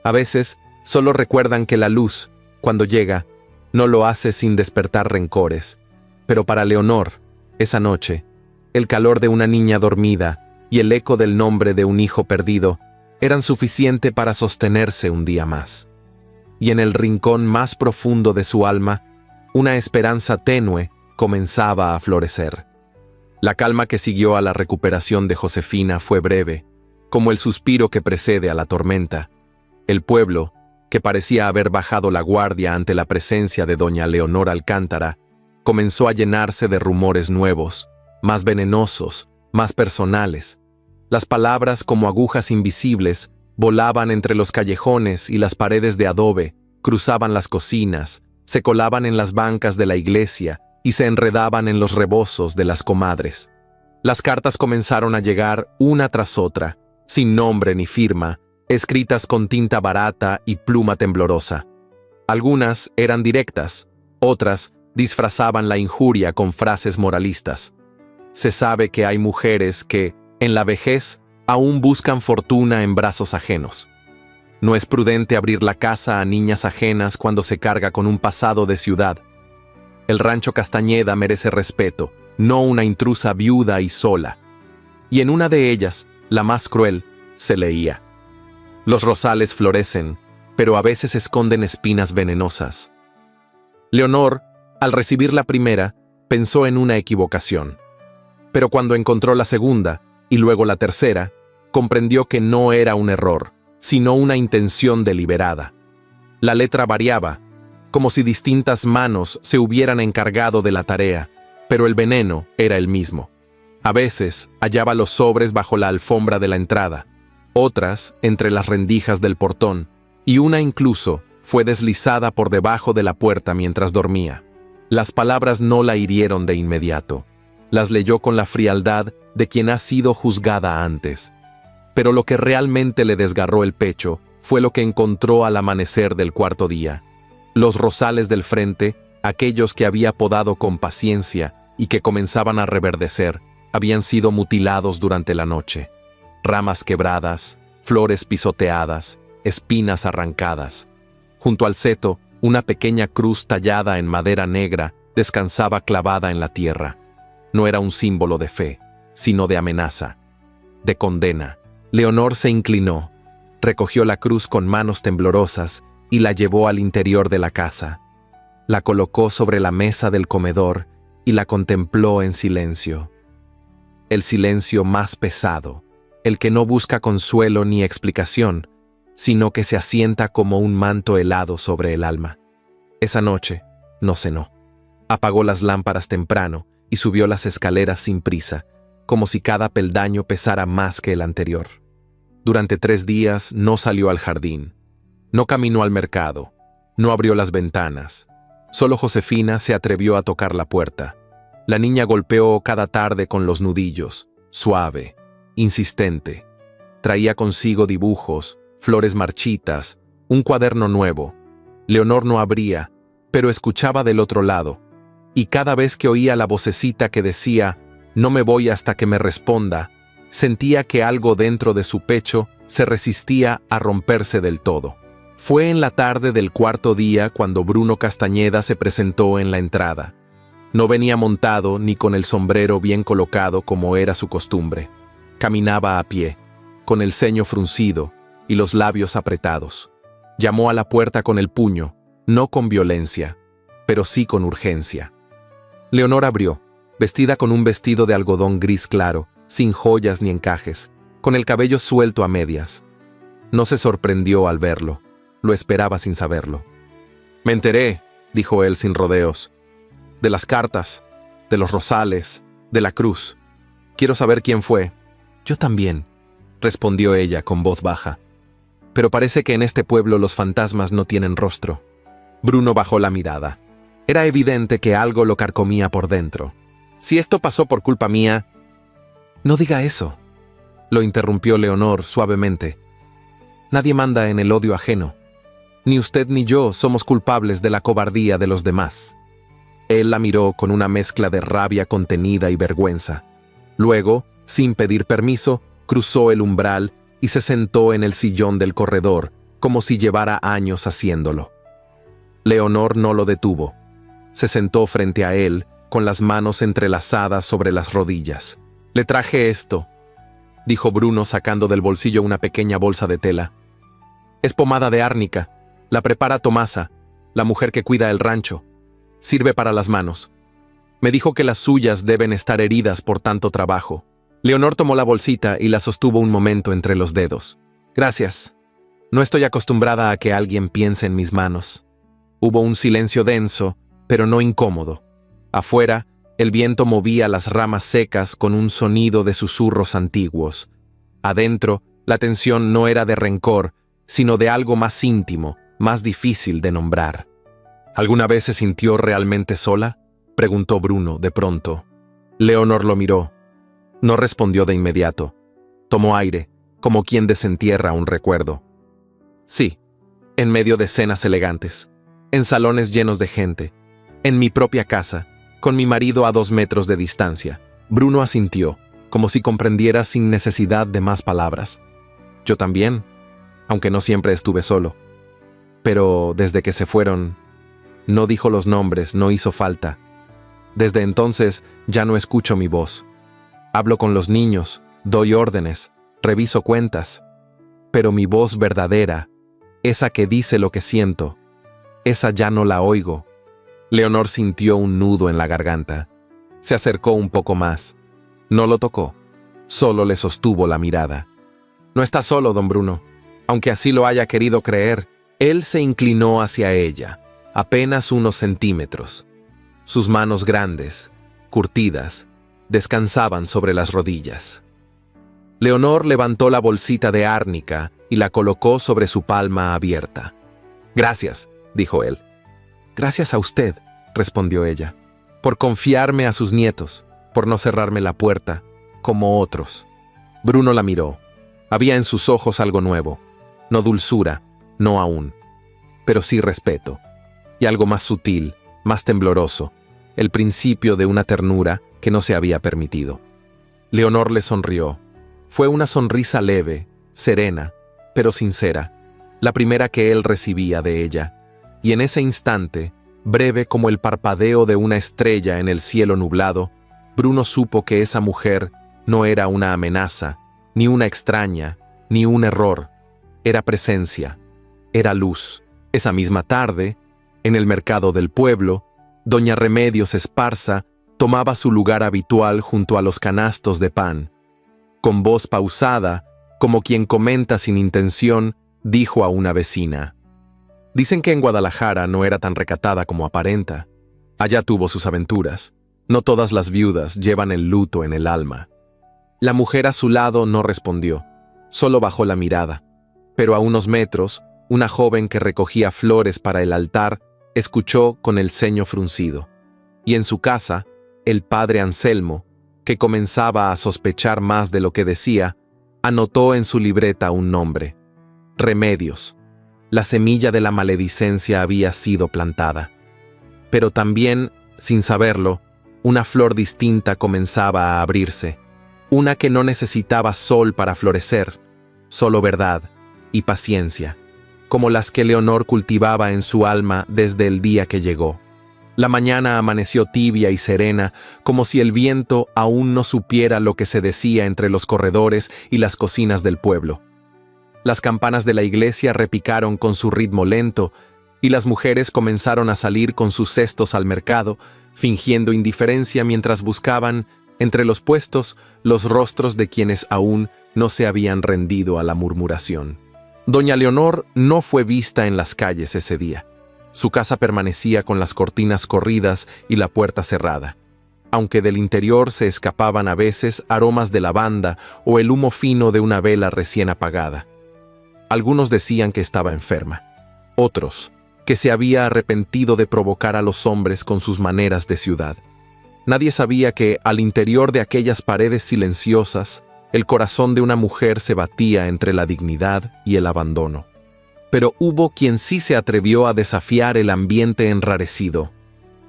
A veces, solo recuerdan que la luz, cuando llega, no lo hace sin despertar rencores. Pero para Leonor, esa noche, el calor de una niña dormida y el eco del nombre de un hijo perdido eran suficiente para sostenerse un día más. Y en el rincón más profundo de su alma, una esperanza tenue comenzaba a florecer. La calma que siguió a la recuperación de Josefina fue breve, como el suspiro que precede a la tormenta. El pueblo, que parecía haber bajado la guardia ante la presencia de doña Leonor Alcántara, comenzó a llenarse de rumores nuevos, más venenosos, más personales. Las palabras, como agujas invisibles, volaban entre los callejones y las paredes de adobe, cruzaban las cocinas, se colaban en las bancas de la iglesia y se enredaban en los rebozos de las comadres. Las cartas comenzaron a llegar una tras otra, sin nombre ni firma, escritas con tinta barata y pluma temblorosa. Algunas eran directas, otras disfrazaban la injuria con frases moralistas. Se sabe que hay mujeres que, en la vejez, aún buscan fortuna en brazos ajenos. No es prudente abrir la casa a niñas ajenas cuando se carga con un pasado de ciudad. El rancho Castañeda merece respeto, no una intrusa viuda y sola. Y en una de ellas, la más cruel, se leía: «Los rosales florecen, pero a veces esconden espinas venenosas». Leonor, al recibir la primera, pensó en una equivocación. Pero cuando encontró la segunda, y luego la tercera, comprendió que no era un error, sino una intención deliberada. La letra variaba, como si distintas manos se hubieran encargado de la tarea, pero el veneno era el mismo. A veces hallaba los sobres bajo la alfombra de la entrada, otras entre las rendijas del portón, y una incluso fue deslizada por debajo de la puerta mientras dormía. Las palabras no la hirieron de inmediato. Las leyó con la frialdad de quien ha sido juzgada antes. Pero lo que realmente le desgarró el pecho fue lo que encontró al amanecer del cuarto día. Los rosales del frente, aquellos que había podado con paciencia y que comenzaban a reverdecer, habían sido mutilados durante la noche. Ramas quebradas, flores pisoteadas, espinas arrancadas. Junto al seto, una pequeña cruz tallada en madera negra descansaba clavada en la tierra. No era un símbolo de fe, sino de amenaza, de condena. Leonor se inclinó, recogió la cruz con manos temblorosas y la llevó al interior de la casa. La colocó sobre la mesa del comedor y la contempló en silencio. El silencio más pesado, el que no busca consuelo ni explicación, sino que se asienta como un manto helado sobre el alma. Esa noche no cenó. Apagó las lámparas temprano y subió las escaleras sin prisa, como si cada peldaño pesara más que el anterior. Durante 3 días no salió al jardín, no caminó al mercado, no abrió las ventanas. Solo Josefina se atrevió a tocar la puerta. La niña golpeó cada tarde con los nudillos, suave, insistente. Traía consigo dibujos, flores marchitas, un cuaderno nuevo. Leonor no abría, pero escuchaba del otro lado, y cada vez que oía la vocecita que decía «No me voy hasta que me responda», sentía que algo dentro de su pecho se resistía a romperse del todo. Fue en la tarde del cuarto día cuando Bruno Castañeda se presentó en la entrada. No venía montado ni con el sombrero bien colocado como era su costumbre. Caminaba a pie, con el ceño fruncido y los labios apretados. Llamó a la puerta con el puño, no con violencia, pero sí con urgencia. Leonor abrió, vestida con un vestido de algodón gris claro, sin joyas ni encajes, con el cabello suelto a medias. No se sorprendió al verlo, lo esperaba sin saberlo. «Me enteré», dijo él sin rodeos, «de las cartas, de los rosales, de la cruz. Quiero saber quién fue». «Yo también», respondió ella con voz baja. «Pero parece que en este pueblo los fantasmas no tienen rostro». Bruno bajó la mirada. Era evidente que algo lo carcomía por dentro. «Si esto pasó por culpa mía...» «No diga eso», lo interrumpió Leonor suavemente. «Nadie manda en el odio ajeno. Ni usted ni yo somos culpables de la cobardía de los demás». Él la miró con una mezcla de rabia contenida y vergüenza. Luego, sin pedir permiso, cruzó el umbral y se sentó en el sillón del corredor, como si llevara años haciéndolo. Leonor no lo detuvo. Se sentó frente a él, con las manos entrelazadas sobre las rodillas. «Le traje esto», dijo Bruno sacando del bolsillo una pequeña bolsa de tela. «Es pomada de árnica. La prepara Tomasa, la mujer que cuida el rancho. Sirve para las manos. Me dijo que las suyas deben estar heridas por tanto trabajo». Leonor tomó la bolsita y la sostuvo un momento entre los dedos. «Gracias. No estoy acostumbrada a que alguien piense en mis manos». Hubo un silencio denso, pero no incómodo. Afuera, el viento movía las ramas secas con un sonido de susurros antiguos. Adentro, la tensión no era de rencor, sino de algo más íntimo, más difícil de nombrar. «¿Alguna vez se sintió realmente sola?», preguntó Bruno de pronto. Leonor lo miró. No respondió de inmediato. Tomó aire, como quien desentierra un recuerdo. «Sí, en medio de cenas elegantes, en salones llenos de gente, en mi propia casa, con mi marido a 2 metros de distancia». Bruno asintió, como si comprendiera sin necesidad de más palabras. «Yo también, aunque no siempre estuve solo. Pero desde que se fueron...» No dijo los nombres, no hizo falta. «Desde entonces ya no escucho mi voz. Hablo con los niños, doy órdenes, reviso cuentas. Pero mi voz verdadera, esa que dice lo que siento, esa ya no la oigo». Leonor sintió un nudo en la garganta. Se acercó un poco más. No lo tocó, solo le sostuvo la mirada. No está solo, don Bruno. Aunque así lo haya querido creer, él se inclinó hacia ella, apenas unos centímetros. Sus manos grandes, curtidas, descansaban sobre las rodillas. Leonor levantó la bolsita de árnica y la colocó sobre su palma abierta. «Gracias», dijo él. «Gracias a usted», respondió ella, «por confiarme a sus nietos, por no cerrarme la puerta, como otros». Bruno la miró. Había en sus ojos algo nuevo. No dulzura, no aún, pero sí respeto. Y algo más sutil, más tembloroso, el principio de una ternura que no se había permitido. Leonor le sonrió. Fue una sonrisa leve, serena, pero sincera, la primera que él recibía de ella. Y en ese instante, breve como el parpadeo de una estrella en el cielo nublado, Bruno supo que esa mujer no era una amenaza, ni una extraña, ni un error. Era presencia, era luz. Esa misma tarde, en el mercado del pueblo, doña Remedios Esparza tomaba su lugar habitual junto a los canastos de pan. Con voz pausada, como quien comenta sin intención, dijo a una vecina: «Dicen que en Guadalajara no era tan recatada como aparenta. Allá tuvo sus aventuras. No todas las viudas llevan el luto en el alma». La mujer a su lado no respondió, solo bajó la mirada. Pero a unos metros, una joven que recogía flores para el altar escuchó con el ceño fruncido. Y en su casa, el padre Anselmo, que comenzaba a sospechar más de lo que decía, anotó en su libreta un nombre: Remedios. La semilla de la maledicencia había sido plantada. Pero también, sin saberlo, una flor distinta comenzaba a abrirse, una que no necesitaba sol para florecer, solo verdad y paciencia, como las que Leonor cultivaba en su alma desde el día que llegó. La mañana amaneció tibia y serena, como si el viento aún no supiera lo que se decía entre los corredores y las cocinas del pueblo. Las campanas de la iglesia repicaron con su ritmo lento, y las mujeres comenzaron a salir con sus cestos al mercado, fingiendo indiferencia mientras buscaban, entre los puestos, los rostros de quienes aún no se habían rendido a la murmuración. Doña Leonor no fue vista en las calles ese día. Su casa permanecía con las cortinas corridas y la puerta cerrada, aunque del interior se escapaban a veces aromas de lavanda o el humo fino de una vela recién apagada. Algunos decían que estaba enferma, otros que se había arrepentido de provocar a los hombres con sus maneras de ciudad. Nadie sabía que, al interior de aquellas paredes silenciosas, el corazón de una mujer se batía entre la dignidad y el abandono. Pero hubo quien sí se atrevió a desafiar el ambiente enrarecido.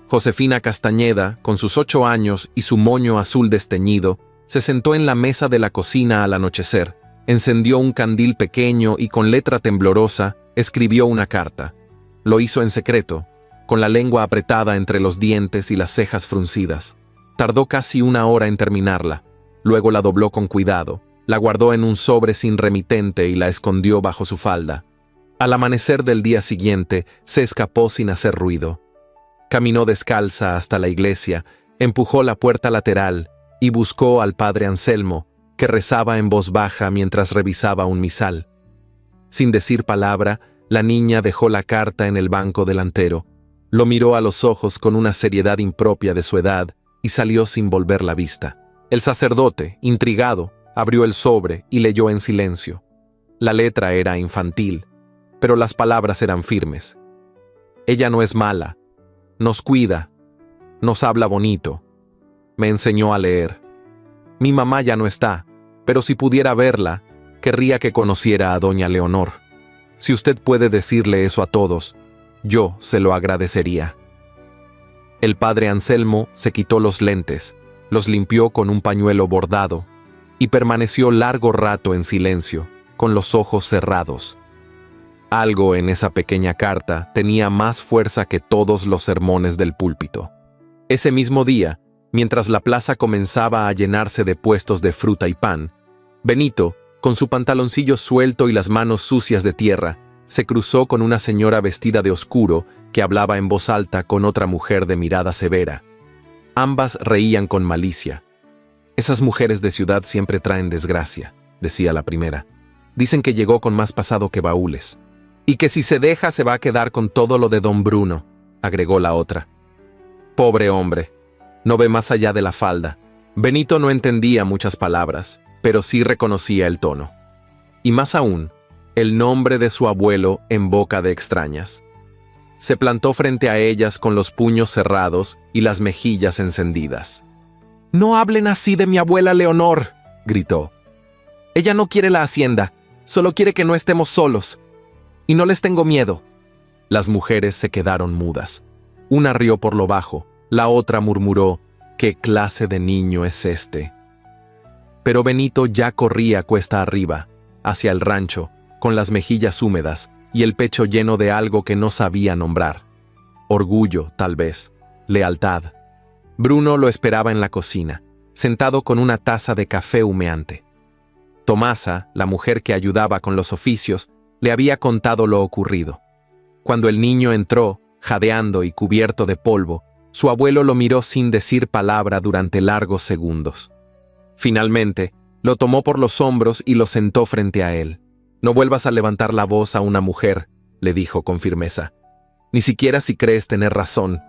Josefina Castañeda, con sus 8 años y su moño azul desteñido, se sentó en la mesa de la cocina al anochecer, encendió un candil pequeño y con letra temblorosa escribió una carta. Lo hizo en secreto, con la lengua apretada entre los dientes y las cejas fruncidas. Tardó casi 1 hora en terminarla. Luego la dobló con cuidado, la guardó en un sobre sin remitente y la escondió bajo su falda. Al amanecer del día siguiente, se escapó sin hacer ruido. Caminó descalza hasta la iglesia, empujó la puerta lateral y buscó al padre Anselmo, que rezaba en voz baja mientras revisaba un misal. Sin decir palabra, la niña dejó la carta en el banco delantero, lo miró a los ojos con una seriedad impropia de su edad y salió sin volver la vista. El sacerdote, intrigado, abrió el sobre y leyó en silencio. La letra era infantil, pero las palabras eran firmes. Ella no es mala, nos cuida, nos habla bonito, me enseñó a leer. Mi mamá ya no está, pero si pudiera verla, querría que conociera a doña Leonor. Si usted puede decirle eso a todos, yo se lo agradecería. El padre Anselmo se quitó los lentes, los limpió con un pañuelo bordado y permaneció largo rato en silencio, con los ojos cerrados. Algo en esa pequeña carta tenía más fuerza que todos los sermones del púlpito. Ese mismo día, mientras la plaza comenzaba a llenarse de puestos de fruta y pan, Benito, con su pantaloncillo suelto y las manos sucias de tierra, se cruzó con una señora vestida de oscuro que hablaba en voz alta con otra mujer de mirada severa. Ambas reían con malicia. «Esas mujeres de ciudad siempre traen desgracia», decía la primera. Dicen que llegó con más pasado que baúles. Y que si se deja se va a quedar con todo lo de don Bruno, agregó la otra. Pobre hombre, no ve más allá de la falda. Benito no entendía muchas palabras, pero sí reconocía el tono. Y más aún, el nombre de su abuelo en boca de extrañas. Se plantó frente a ellas con los puños cerrados y las mejillas encendidas. «No hablen así de mi abuela Leonor», gritó. «Ella no quiere la hacienda, solo quiere que no estemos solos. Y no les tengo miedo». Las mujeres se quedaron mudas. Una rió por lo bajo, la otra murmuró: «¿Qué clase de niño es este?». Pero Benito ya corría cuesta arriba, hacia el rancho, con las mejillas húmedas y el pecho lleno de algo que no sabía nombrar. Orgullo, tal vez. Lealtad. Bruno lo esperaba en la cocina, sentado con una taza de café humeante. Tomasa, la mujer que ayudaba con los oficios, le había contado lo ocurrido. Cuando el niño entró, jadeando y cubierto de polvo, su abuelo lo miró sin decir palabra durante largos segundos. Finalmente, lo tomó por los hombros y lo sentó frente a él. «No vuelvas a levantar la voz a una mujer», le dijo con firmeza. «Ni siquiera si crees tener razón».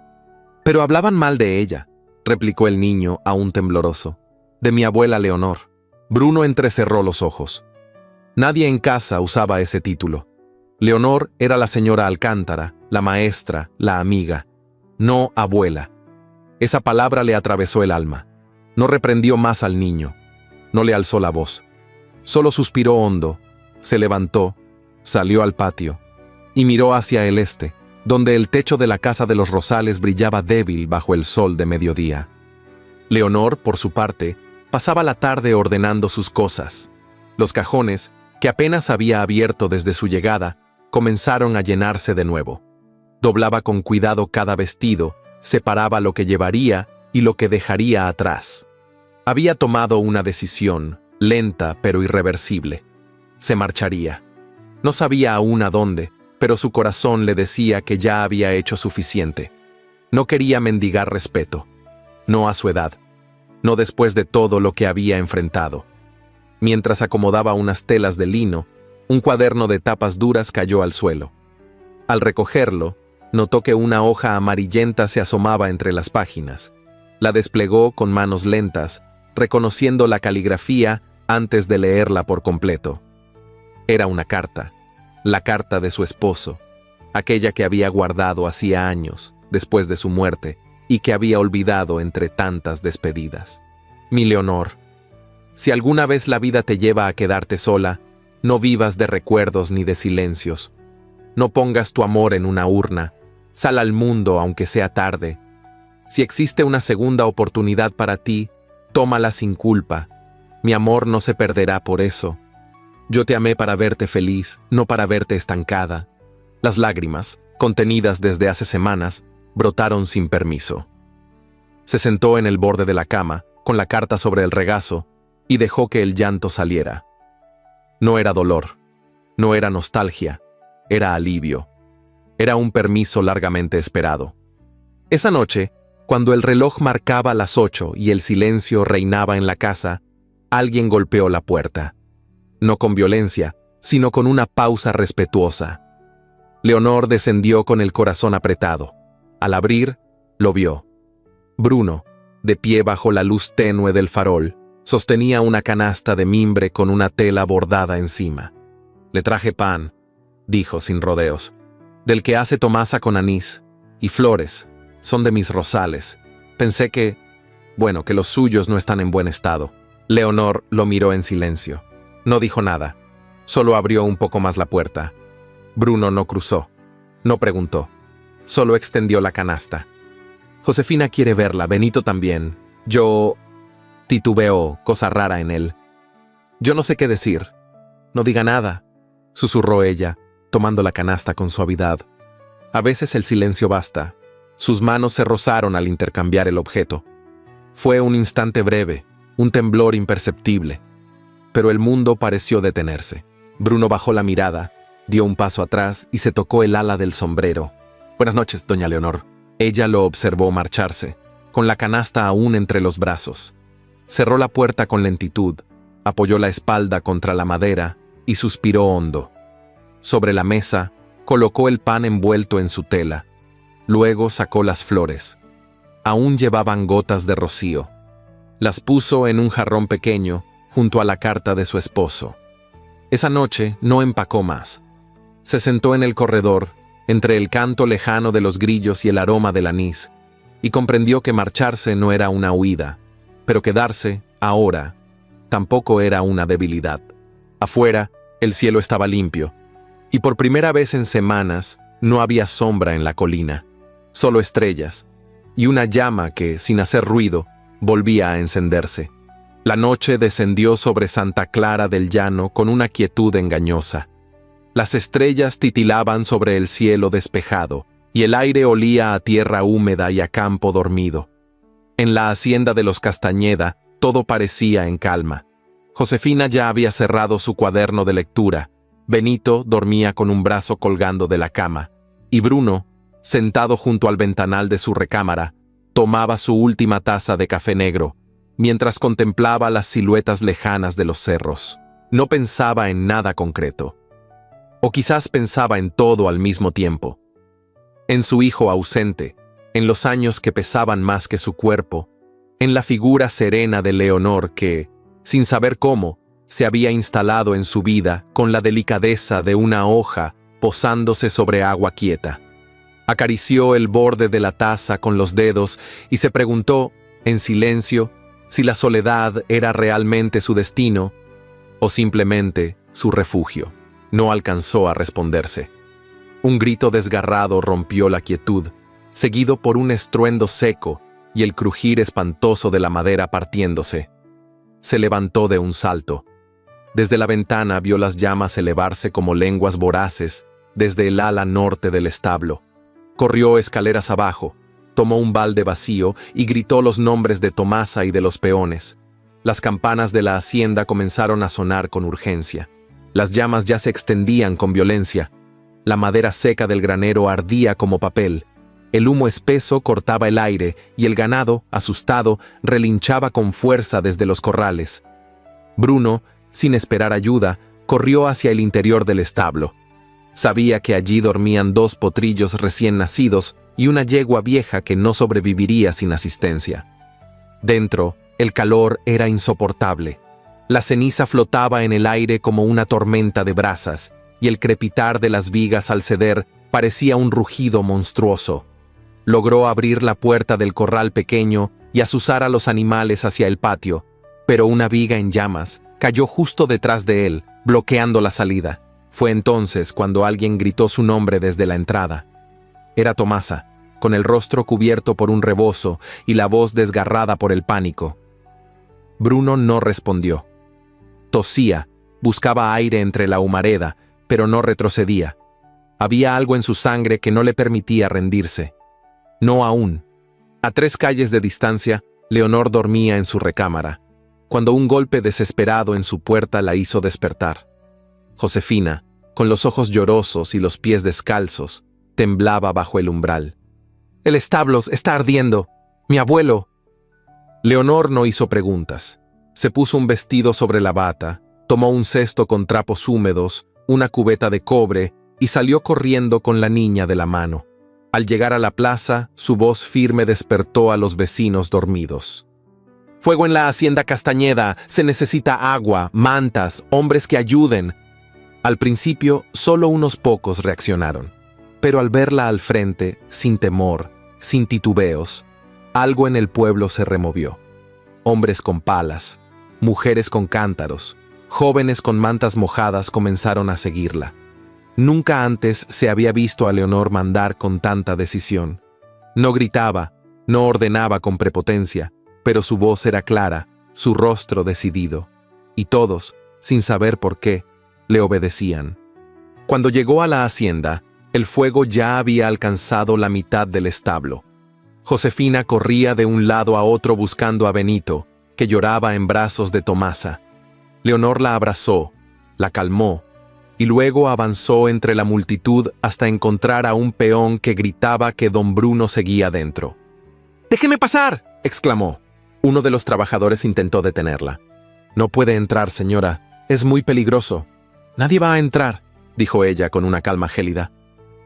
«Pero hablaban mal de ella», replicó el niño, aún tembloroso. «De mi abuela Leonor». Bruno entrecerró los ojos. Nadie en casa usaba ese título. Leonor era la señora Alcántara, la maestra, la amiga. No abuela. Esa palabra le atravesó el alma. No reprendió más al niño. No le alzó la voz. Solo suspiró hondo. Se levantó, salió al patio y miró hacia el este, donde el techo de la casa de los Rosales brillaba débil bajo el sol de mediodía. Leonor, por su parte, pasaba la tarde ordenando sus cosas. Los cajones, que apenas había abierto desde su llegada, comenzaron a llenarse de nuevo. Doblaba con cuidado cada vestido, separaba lo que llevaría y lo que dejaría atrás. Había tomado una decisión, lenta pero irreversible. Se marcharía. No sabía aún a dónde, pero su corazón le decía que ya había hecho suficiente. No quería mendigar respeto. No a su edad. No después de todo lo que había enfrentado. Mientras acomodaba unas telas de lino, un cuaderno de tapas duras cayó al suelo. Al recogerlo, notó que una hoja amarillenta se asomaba entre las páginas. La desplegó con manos lentas, reconociendo la caligrafía antes de leerla por completo. Era una carta, la carta de su esposo, aquella que había guardado hacía años, después de su muerte, y que había olvidado entre tantas despedidas. Mi Leonor, si alguna vez la vida te lleva a quedarte sola, no vivas de recuerdos ni de silencios. No pongas tu amor en una urna, sal al mundo aunque sea tarde. Si existe una segunda oportunidad para ti, tómala sin culpa. Mi amor no se perderá por eso. Yo te amé para verte feliz, no para verte estancada. Las lágrimas, contenidas desde hace semanas, brotaron sin permiso. Se sentó en el borde de la cama, con la carta sobre el regazo, y dejó que el llanto saliera. No era dolor, no era nostalgia, era alivio. Era un permiso largamente esperado. Esa noche, cuando el reloj marcaba las 8 y el silencio reinaba en la casa, alguien golpeó la puerta. No con violencia, sino con una pausa respetuosa. Leonor descendió con el corazón apretado. Al abrir, lo vio. Bruno, de pie bajo la luz tenue del farol, sostenía una canasta de mimbre con una tela bordada encima. «Le traje pan», dijo sin rodeos, «del que hace Tomasa con anís, y flores, son de mis rosales. Pensé que los suyos no están en buen estado». Leonor lo miró en silencio. No dijo nada, solo abrió un poco más la puerta. Bruno no cruzó, no preguntó, solo extendió la canasta. «Josefina quiere verla, Benito también. Yo...» titubeó, cosa rara en él. «Yo no sé qué decir». «No diga nada», susurró ella, tomando la canasta con suavidad. A veces el silencio basta. Sus manos se rozaron al intercambiar el objeto. Fue un instante breve, un temblor imperceptible. Pero el mundo pareció detenerse. Bruno bajó la mirada, dio un paso atrás y se tocó el ala del sombrero. «Buenas noches, doña Leonor». Ella lo observó marcharse, con la canasta aún entre los brazos. Cerró la puerta con lentitud, apoyó la espalda contra la madera y suspiró hondo. Sobre la mesa, colocó el pan envuelto en su tela. Luego sacó las flores. Aún llevaban gotas de rocío. Las puso en un jarrón pequeño, junto a la carta de su esposo. Esa noche no empacó más. Se sentó en el corredor, entre el canto lejano de los grillos y el aroma del anís, y comprendió que marcharse no era una huida, pero quedarse, ahora, tampoco era una debilidad. Afuera, el cielo estaba limpio, y por primera vez en semanas no había sombra en la colina, solo estrellas, y una llama que, sin hacer ruido, volvía a encenderse. La noche descendió sobre Santa Clara del Llano con una quietud engañosa. Las estrellas titilaban sobre el cielo despejado, y el aire olía a tierra húmeda y a campo dormido. En la hacienda de los Castañeda todo parecía en calma. Josefina ya había cerrado su cuaderno de lectura, Benito dormía con un brazo colgando de la cama, y Bruno, sentado junto al ventanal de su recámara, tomaba su última taza de café negro, mientras contemplaba las siluetas lejanas de los cerros. No pensaba en nada concreto. O quizás pensaba en todo al mismo tiempo. En su hijo ausente, en los años que pesaban más que su cuerpo, en la figura serena de Leonor que, sin saber cómo, se había instalado en su vida con la delicadeza de una hoja posándose sobre agua quieta. Acarició el borde de la taza con los dedos y se preguntó, en silencio, si la soledad era realmente su destino o simplemente su refugio. No alcanzó a responderse. Un grito desgarrado rompió la quietud, seguido por un estruendo seco y el crujir espantoso de la madera partiéndose. Se levantó de un salto. Desde la ventana vio las llamas elevarse como lenguas voraces desde el ala norte del establo. Corrió escaleras abajo, tomó un balde vacío y gritó los nombres de Tomasa y de los peones. Las campanas de la hacienda comenzaron a sonar con urgencia. Las llamas ya se extendían con violencia. La madera seca del granero ardía como papel. El humo espeso cortaba el aire y el ganado, asustado, relinchaba con fuerza desde los corrales. Bruno, sin esperar ayuda, corrió hacia el interior del establo. Sabía que allí dormían 2 potrillos recién nacidos y una yegua vieja que no sobreviviría sin asistencia. Dentro, el calor era insoportable. La ceniza flotaba en el aire como una tormenta de brasas, y el crepitar de las vigas al ceder parecía un rugido monstruoso. Logró abrir la puerta del corral pequeño y azuzar a los animales hacia el patio, pero una viga en llamas cayó justo detrás de él, bloqueando la salida. Fue entonces cuando alguien gritó su nombre desde la entrada. Era Tomasa, con el rostro cubierto por un rebozo y la voz desgarrada por el pánico. Bruno no respondió. Tosía, buscaba aire entre la humareda, pero no retrocedía. Había algo en su sangre que no le permitía rendirse. No aún. A 3 calles de distancia, Leonor dormía en su recámara, cuando un golpe desesperado en su puerta la hizo despertar. Josefina, con los ojos llorosos y los pies descalzos, temblaba bajo el umbral. «El establo está ardiendo. Mi abuelo». Leonor no hizo preguntas. Se puso un vestido sobre la bata, tomó un cesto con trapos húmedos, una cubeta de cobre y salió corriendo con la niña de la mano. Al llegar a la plaza, su voz firme despertó a los vecinos dormidos. «Fuego en la hacienda Castañeda, se necesita agua, mantas, hombres que ayuden». Al principio, solo unos pocos reaccionaron, pero al verla al frente, sin temor, sin titubeos, algo en el pueblo se removió. Hombres con palas, mujeres con cántaros, jóvenes con mantas mojadas comenzaron a seguirla. Nunca antes se había visto a Leonor mandar con tanta decisión. No gritaba, no ordenaba con prepotencia, pero su voz era clara, su rostro decidido, y todos, sin saber por qué, le obedecían. Cuando llegó a la hacienda, el fuego ya había alcanzado la mitad del establo. Josefina corría de un lado a otro buscando a Benito, que lloraba en brazos de Tomasa. Leonor la abrazó, la calmó, y luego avanzó entre la multitud hasta encontrar a un peón que gritaba que don Bruno seguía dentro. «¡Déjeme pasar!», exclamó. Uno de los trabajadores intentó detenerla. «No puede entrar, señora. Es muy peligroso». Nadie va a entrar, dijo ella con una calma gélida.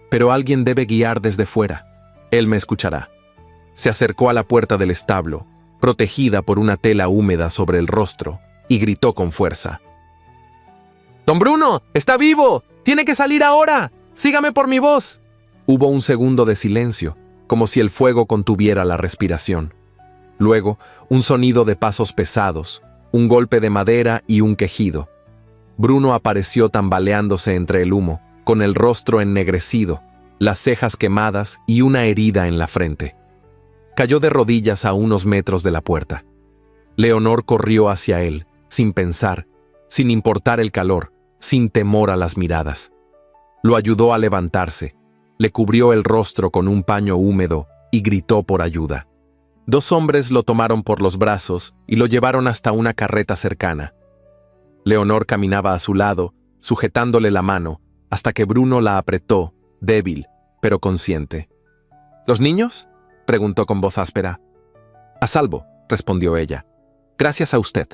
Pero alguien debe guiar desde fuera. Él me escuchará. Se acercó a la puerta del establo, protegida por una tela húmeda sobre el rostro, y gritó con fuerza. «¡Don Bruno! ¡Está vivo! ¡Tiene que salir ahora! ¡Sígame por mi voz!». Hubo un segundo de silencio, como si el fuego contuviera la respiración. Luego, un sonido de pasos pesados, un golpe de madera y un quejido. Bruno apareció tambaleándose entre el humo, con el rostro ennegrecido, las cejas quemadas y una herida en la frente. Cayó de rodillas a unos metros de la puerta. Leonor corrió hacia él, sin pensar, sin importar el calor, sin temor a las miradas. Lo ayudó a levantarse, le cubrió el rostro con un paño húmedo y gritó por ayuda. 2 hombres lo tomaron por los brazos y lo llevaron hasta una carreta cercana. Leonor caminaba a su lado, sujetándole la mano, hasta que Bruno la apretó, débil, pero consciente. «¿Los niños?», preguntó con voz áspera. «A salvo», respondió ella. «Gracias a usted».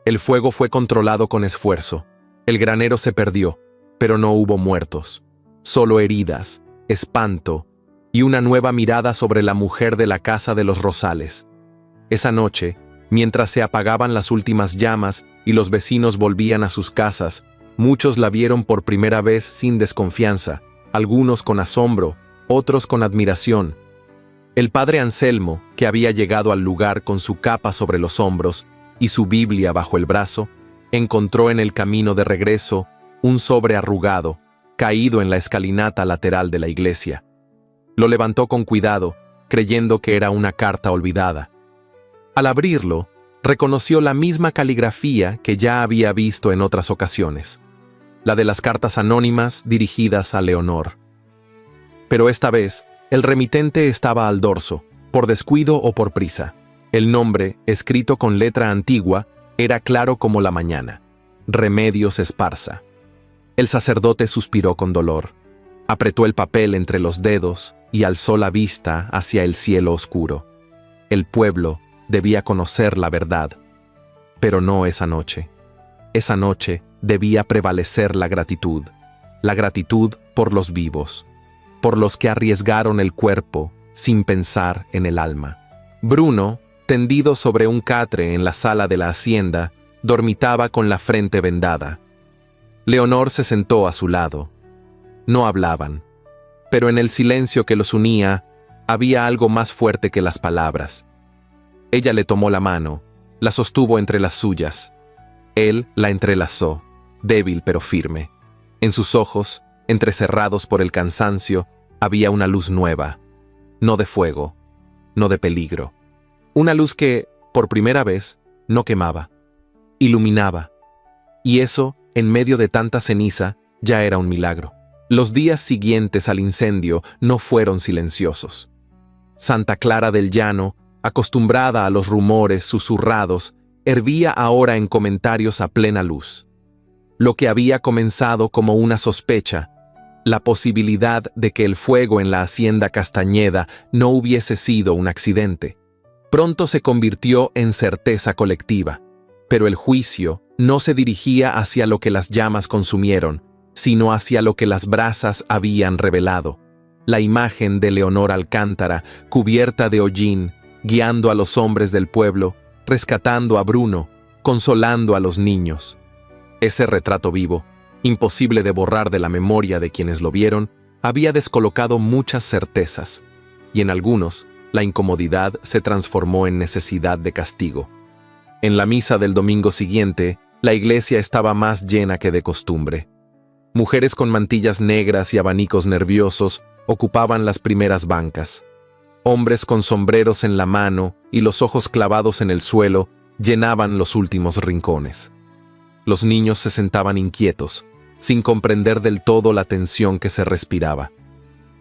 El fuego fue controlado con esfuerzo. El granero se perdió, pero no hubo muertos. Solo heridas, espanto y una nueva mirada sobre la mujer de la casa de los Rosales. Esa noche, mientras se apagaban las últimas llamas y los vecinos volvían a sus casas, muchos la vieron por primera vez sin desconfianza, algunos con asombro, otros con admiración. El padre Anselmo, que había llegado al lugar con su capa sobre los hombros y su Biblia bajo el brazo, encontró en el camino de regreso un sobre arrugado, caído en la escalinata lateral de la iglesia. Lo levantó con cuidado, creyendo que era una carta olvidada. Al abrirlo, reconoció la misma caligrafía que ya había visto en otras ocasiones, la de las cartas anónimas dirigidas a Leonor. Pero esta vez, el remitente estaba al dorso, por descuido o por prisa. El nombre, escrito con letra antigua, era claro como la mañana: Remedios Esparza. El sacerdote suspiró con dolor, apretó el papel entre los dedos y alzó la vista hacia el cielo oscuro. El pueblo debía conocer la verdad, pero no esa noche. Esa noche debía prevalecer la gratitud por los vivos, por los que arriesgaron el cuerpo sin pensar en el alma. Bruno, tendido sobre un catre en la sala de la hacienda, dormitaba con la frente vendada. Leonor se sentó a su lado. No hablaban, pero en el silencio que los unía había algo más fuerte que las palabras. Ella le tomó la mano, la sostuvo entre las suyas. Él la entrelazó, débil pero firme. En sus ojos, entrecerrados por el cansancio, había una luz nueva, no de fuego, no de peligro. Una luz que, por primera vez, no quemaba, iluminaba. Y eso, en medio de tanta ceniza, ya era un milagro. Los días siguientes al incendio no fueron silenciosos. Santa Clara del Llano, acostumbrada a los rumores susurrados, hervía ahora en comentarios a plena luz. Lo que había comenzado como una sospecha, la posibilidad de que el fuego en la hacienda Castañeda no hubiese sido un accidente, pronto se convirtió en certeza colectiva. Pero el juicio no se dirigía hacia lo que las llamas consumieron, sino hacia lo que las brasas habían revelado. La imagen de Leonor Alcántara, cubierta de hollín, guiando a los hombres del pueblo, rescatando a Bruno, consolando a los niños. Ese retrato vivo, imposible de borrar de la memoria de quienes lo vieron, había descolocado muchas certezas, y en algunos, la incomodidad se transformó en necesidad de castigo. En la misa del domingo siguiente, la iglesia estaba más llena que de costumbre. Mujeres con mantillas negras y abanicos nerviosos ocupaban las primeras bancas. Hombres con sombreros en la mano y los ojos clavados en el suelo llenaban los últimos rincones. Los niños se sentaban inquietos, sin comprender del todo la tensión que se respiraba.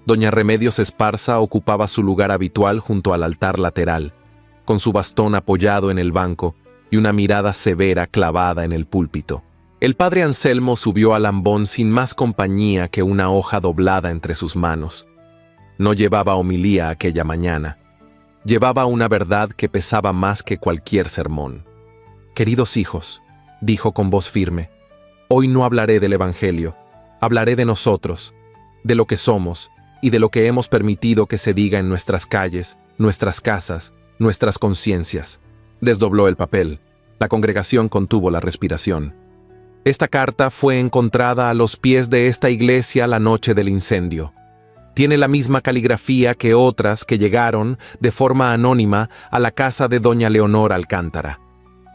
Doña Remedios Esparza ocupaba su lugar habitual junto al altar lateral, con su bastón apoyado en el banco y una mirada severa clavada en el púlpito. El padre Anselmo subió al ambón sin más compañía que una hoja doblada entre sus manos. No llevaba homilía aquella mañana. Llevaba una verdad que pesaba más que cualquier sermón. «Queridos hijos», dijo con voz firme, Hoy no hablaré del Evangelio, hablaré de nosotros, de lo que somos y de lo que hemos permitido que se diga en nuestras calles, nuestras casas, nuestras conciencias. Desdobló el papel. La congregación contuvo la respiración. Esta carta fue encontrada a los pies de esta iglesia la noche del incendio. Tiene la misma caligrafía que otras que llegaron de forma anónima a la casa de doña Leonor Alcántara.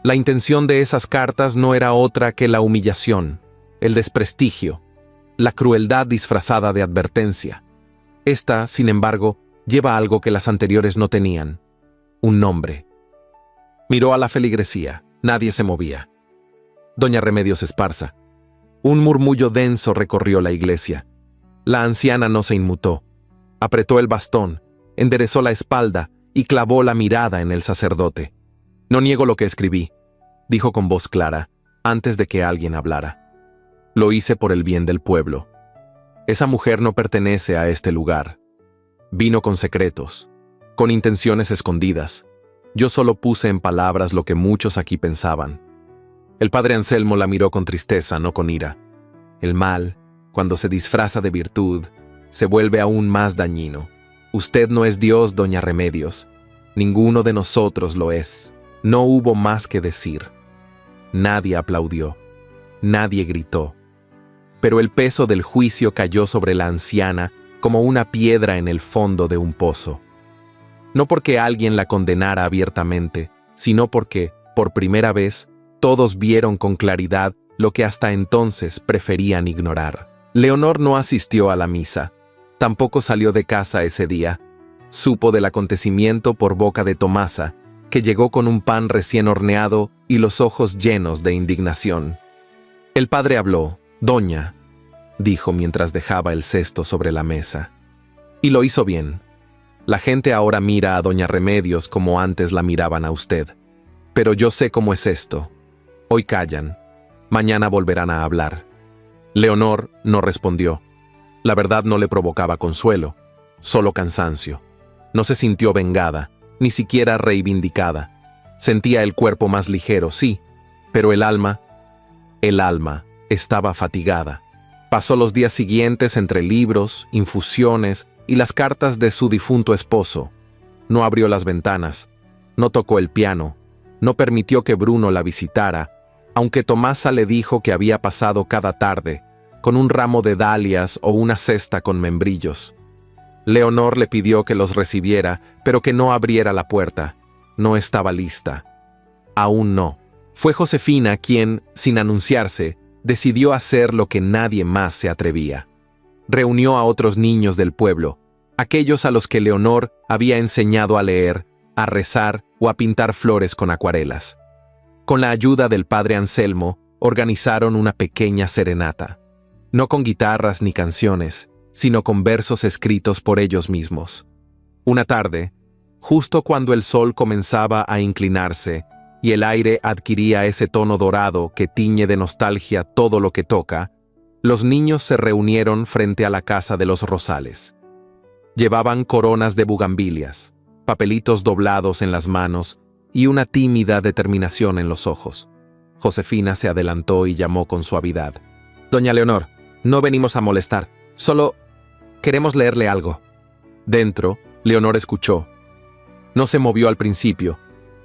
La intención de esas cartas no era otra que la humillación, el desprestigio, la crueldad disfrazada de advertencia. Esta, sin embargo, lleva algo que las anteriores no tenían: un nombre. Miró a la feligresía. Nadie se movía. Doña Remedios Esparza. Un murmullo denso recorrió la iglesia. La anciana no se inmutó. Apretó el bastón, enderezó la espalda y clavó la mirada en el sacerdote. «No niego lo que escribí», dijo con voz clara, antes de que alguien hablara. «Lo hice por el bien del pueblo. Esa mujer no pertenece a este lugar. Vino con secretos, con intenciones escondidas. Yo solo puse en palabras lo que muchos aquí pensaban». El padre Anselmo la miró con tristeza, no con ira. El mal, cuando se disfraza de virtud, se vuelve aún más dañino. Usted no es Dios, doña Remedios. Ninguno de nosotros lo es. No hubo más que decir. Nadie aplaudió. Nadie gritó. Pero el peso del juicio cayó sobre la anciana como una piedra en el fondo de un pozo. No porque alguien la condenara abiertamente, sino porque, por primera vez, todos vieron con claridad lo que hasta entonces preferían ignorar. Leonor no asistió a la misa. Tampoco salió de casa ese día. Supo del acontecimiento por boca de Tomasa, que llegó con un pan recién horneado y los ojos llenos de indignación. El padre habló. «Doña», dijo mientras dejaba el cesto sobre la mesa. Y lo hizo bien. La gente ahora mira a doña Remedios como antes la miraban a usted. Pero yo sé cómo es esto. Hoy callan. Mañana volverán a hablar. Leonor no respondió. La verdad no le provocaba consuelo, solo cansancio. No se sintió vengada, ni siquiera reivindicada. Sentía el cuerpo más ligero, sí, pero el alma estaba fatigada. Pasó los días siguientes entre libros, infusiones y las cartas de su difunto esposo. No abrió las ventanas, no tocó el piano, no permitió que Bruno la visitara, aunque Tomasa le dijo que había pasado cada tarde, con un ramo de dalias o una cesta con membrillos. Leonor le pidió que los recibiera, pero que no abriera la puerta. No estaba lista. Aún no. Fue Josefina quien, sin anunciarse, decidió hacer lo que nadie más se atrevía. Reunió a otros niños del pueblo, aquellos a los que Leonor había enseñado a leer, a rezar o a pintar flores con acuarelas. Con la ayuda del padre Anselmo, organizaron una pequeña serenata. No con guitarras ni canciones, sino con versos escritos por ellos mismos. Una tarde, justo cuando el sol comenzaba a inclinarse y el aire adquiría ese tono dorado que tiñe de nostalgia todo lo que toca, los niños se reunieron frente a la casa de los Rosales. Llevaban coronas de bugambilias, papelitos doblados en las manos y una tímida determinación en los ojos. Josefina se adelantó y llamó con suavidad. «Doña Leonor, no venimos a molestar, solo queremos leerle algo». Dentro, Leonor escuchó. No se movió al principio,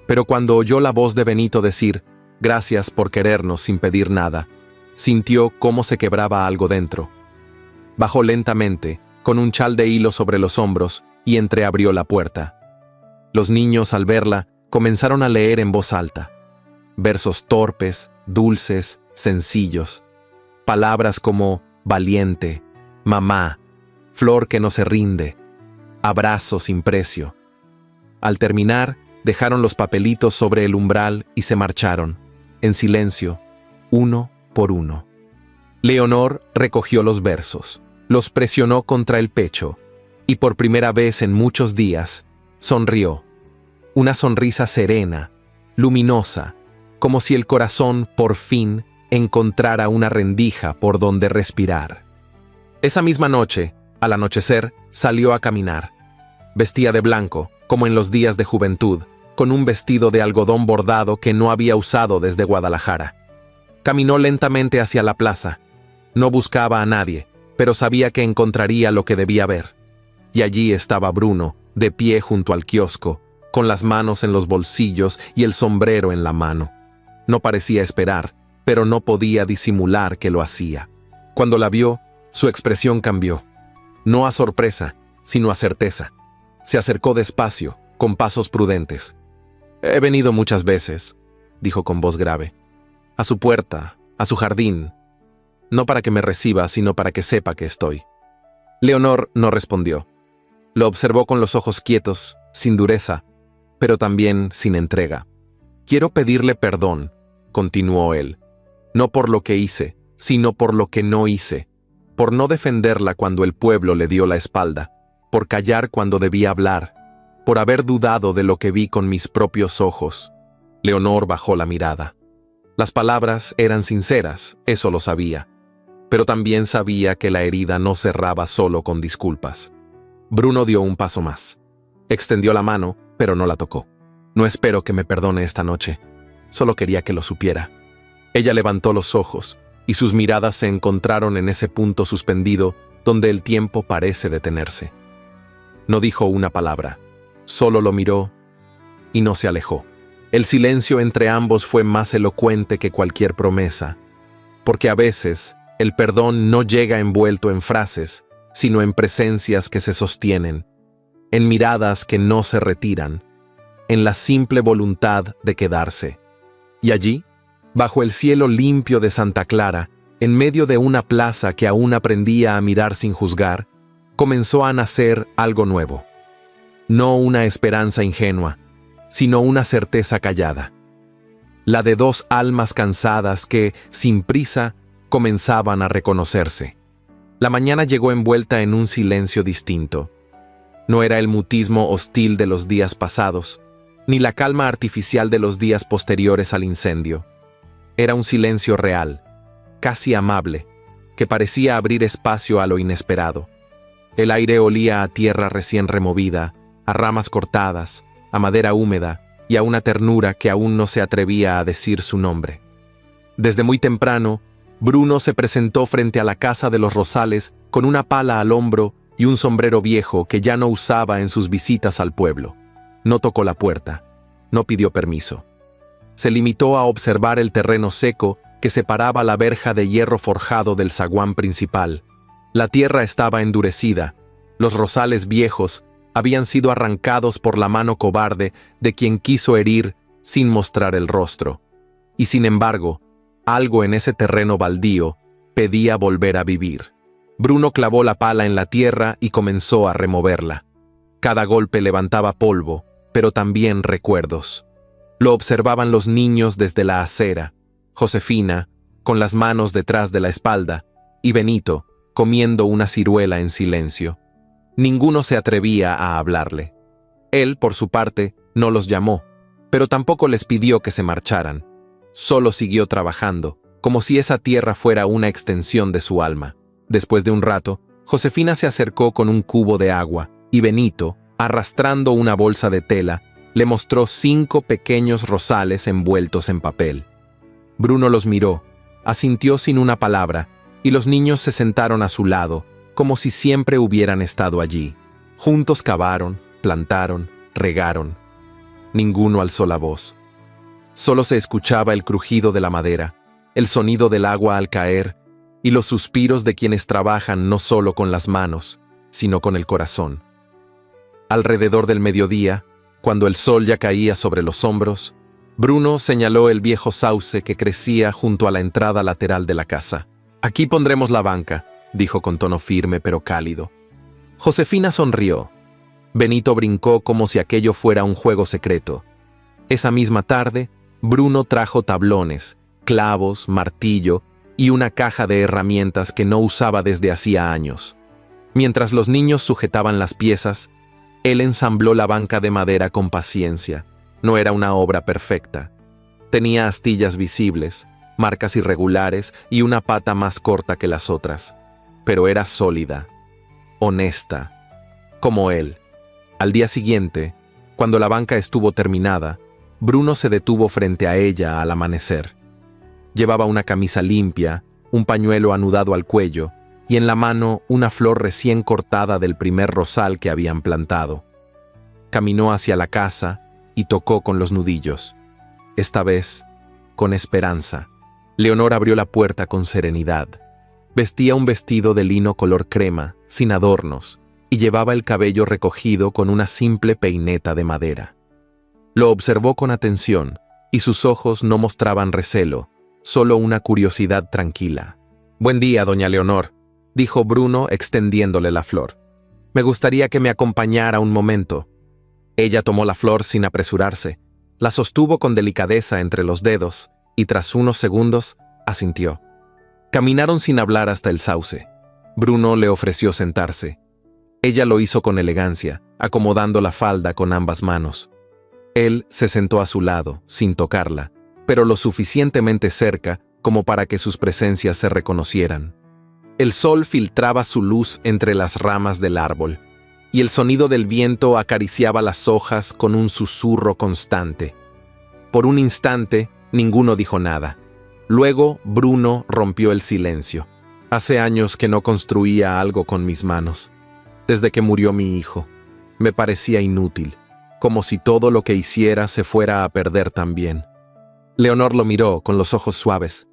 pero cuando oyó la voz de Benito decir «Gracias por querernos sin pedir nada», sintió cómo se quebraba algo dentro. Bajó lentamente, con un chal de hilo sobre los hombros, y entreabrió la puerta. Los niños, al verla, comenzaron a leer en voz alta. Versos torpes, dulces, sencillos. Palabras como valiente, mamá, flor que no se rinde, abrazo sin precio. Al terminar, dejaron los papelitos sobre el umbral y se marcharon, en silencio, uno por uno. Leonor recogió los versos, los presionó contra el pecho, y por primera vez en muchos días, sonrió. Una sonrisa serena, luminosa, como si el corazón, por fin, encontrara una rendija por donde respirar. Esa misma noche, al anochecer, salió a caminar. Vestía de blanco, como en los días de juventud, con un vestido de algodón bordado que no había usado desde Guadalajara. Caminó lentamente hacia la plaza. No buscaba a nadie, pero sabía que encontraría lo que debía ver. Y allí estaba Bruno, de pie junto al kiosco, con las manos en los bolsillos y el sombrero en la mano. No parecía esperar, pero no podía disimular que lo hacía. Cuando la vio, su expresión cambió. No a sorpresa, sino a certeza. Se acercó despacio, con pasos prudentes. «He venido muchas veces», dijo con voz grave. «A su puerta, a su jardín. No para que me reciba, sino para que sepa que estoy». Leonor no respondió. Lo observó con los ojos quietos, sin dureza, pero también sin entrega. «Quiero pedirle perdón», continuó él, «no por lo que hice, sino por lo que no hice, por no defenderla cuando el pueblo le dio la espalda, por callar cuando debía hablar, por haber dudado de lo que vi con mis propios ojos». Leonor bajó la mirada. Las palabras eran sinceras, eso lo sabía, pero también sabía que la herida no cerraba solo con disculpas. Bruno dio un paso más. Extendió la mano, pero no la tocó. «No espero que me perdone esta noche. Solo quería que lo supiera». Ella levantó los ojos, y sus miradas se encontraron en ese punto suspendido donde el tiempo parece detenerse. No dijo una palabra, solo lo miró y no se alejó. El silencio entre ambos fue más elocuente que cualquier promesa, porque a veces el perdón no llega envuelto en frases, sino en presencias que se sostienen, en miradas que no se retiran, en la simple voluntad de quedarse. Y allí, bajo el cielo limpio de Santa Clara, en medio de una plaza que aún aprendía a mirar sin juzgar, comenzó a nacer algo nuevo. No una esperanza ingenua, sino una certeza callada. La de dos almas cansadas que, sin prisa, comenzaban a reconocerse. La mañana llegó envuelta en un silencio distinto. No era el mutismo hostil de los días pasados, ni la calma artificial de los días posteriores al incendio. Era un silencio real, casi amable, que parecía abrir espacio a lo inesperado. El aire olía a tierra recién removida, a ramas cortadas, a madera húmeda y a una ternura que aún no se atrevía a decir su nombre. Desde muy temprano, Bruno se presentó frente a la casa de los Rosales con una pala al hombro y un sombrero viejo que ya no usaba en sus visitas al pueblo. No tocó la puerta, no pidió permiso. Se limitó a observar el terreno seco que separaba la verja de hierro forjado del zaguán principal. La tierra estaba endurecida, los rosales viejos habían sido arrancados por la mano cobarde de quien quiso herir sin mostrar el rostro. Y sin embargo, algo en ese terreno baldío pedía volver a vivir. Bruno clavó la pala en la tierra y comenzó a removerla. Cada golpe levantaba polvo, pero también recuerdos. Lo observaban los niños desde la acera, Josefina, con las manos detrás de la espalda, y Benito, comiendo una ciruela en silencio. Ninguno se atrevía a hablarle. Él, por su parte, no los llamó, pero tampoco les pidió que se marcharan. Solo siguió trabajando, como si esa tierra fuera una extensión de su alma. Después de un rato, Josefina se acercó con un cubo de agua, y Benito, arrastrando una bolsa de tela, le mostró 5 pequeños rosales envueltos en papel. Bruno los miró, asintió sin una palabra, y los niños se sentaron a su lado, como si siempre hubieran estado allí. Juntos cavaron, plantaron, regaron. Ninguno alzó la voz. Solo se escuchaba el crujido de la madera, el sonido del agua al caer, y los suspiros de quienes trabajan no solo con las manos, sino con el corazón. Alrededor del mediodía, cuando el sol ya caía sobre los hombros, Bruno señaló el viejo sauce que crecía junto a la entrada lateral de la casa. «Aquí pondremos la banca», dijo con tono firme pero cálido. Josefina sonrió. Benito brincó como si aquello fuera un juego secreto. Esa misma tarde, Bruno trajo tablones, clavos, martillo y una caja de herramientas que no usaba desde hacía años. Mientras los niños sujetaban las piezas, él ensambló la banca de madera con paciencia. No era una obra perfecta. Tenía astillas visibles, marcas irregulares y una pata más corta que las otras. Pero era sólida, honesta, como él. Al día siguiente, cuando la banca estuvo terminada, Bruno se detuvo frente a ella al amanecer. Llevaba una camisa limpia, un pañuelo anudado al cuello y en la mano una flor recién cortada del primer rosal que habían plantado. Caminó hacia la casa y tocó con los nudillos. Esta vez, con esperanza. Leonor abrió la puerta con serenidad. Vestía un vestido de lino color crema, sin adornos, y llevaba el cabello recogido con una simple peineta de madera. Lo observó con atención, y sus ojos no mostraban recelo, solo una curiosidad tranquila. «Buen día, doña Leonor», dijo Bruno extendiéndole la flor. «Me gustaría que me acompañara un momento». Ella tomó la flor sin apresurarse, la sostuvo con delicadeza entre los dedos, y tras unos segundos, asintió. Caminaron sin hablar hasta el sauce. Bruno le ofreció sentarse. Ella lo hizo con elegancia, acomodando la falda con ambas manos. Él se sentó a su lado, sin tocarla, pero lo suficientemente cerca como para que sus presencias se reconocieran. El sol filtraba su luz entre las ramas del árbol, y el sonido del viento acariciaba las hojas con un susurro constante. Por un instante, ninguno dijo nada. Luego, Bruno rompió el silencio. «Hace años que no construía algo con mis manos. Desde que murió mi hijo. Me parecía inútil, como si todo lo que hiciera se fuera a perder también». Leonor lo miró con los ojos suaves.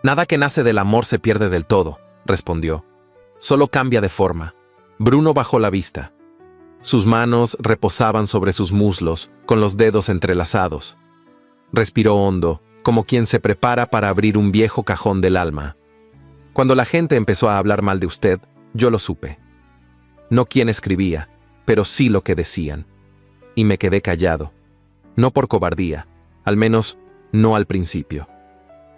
«Nada que nace del amor se pierde del todo», respondió. «Solo cambia de forma». Bruno bajó la vista. Sus manos reposaban sobre sus muslos, con los dedos entrelazados. Respiró hondo, como quien se prepara para abrir un viejo cajón del alma. «Cuando la gente empezó a hablar mal de usted, yo lo supe. No quién escribía, pero sí lo que decían. Y me quedé callado. No por cobardía, al menos no al principio.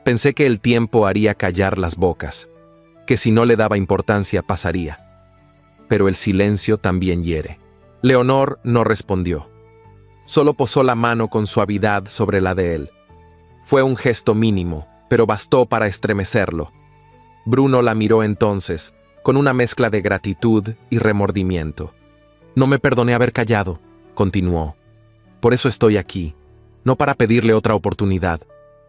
Pensé que el tiempo haría callar las bocas, que si no le daba importancia pasaría. Pero el silencio también hiere». Leonor no respondió. Solo posó la mano con suavidad sobre la de él. Fue un gesto mínimo, pero bastó para estremecerlo. Bruno la miró entonces, con una mezcla de gratitud y remordimiento. «No me perdoné haber callado», continuó. «Por eso estoy aquí, no para pedirle otra oportunidad,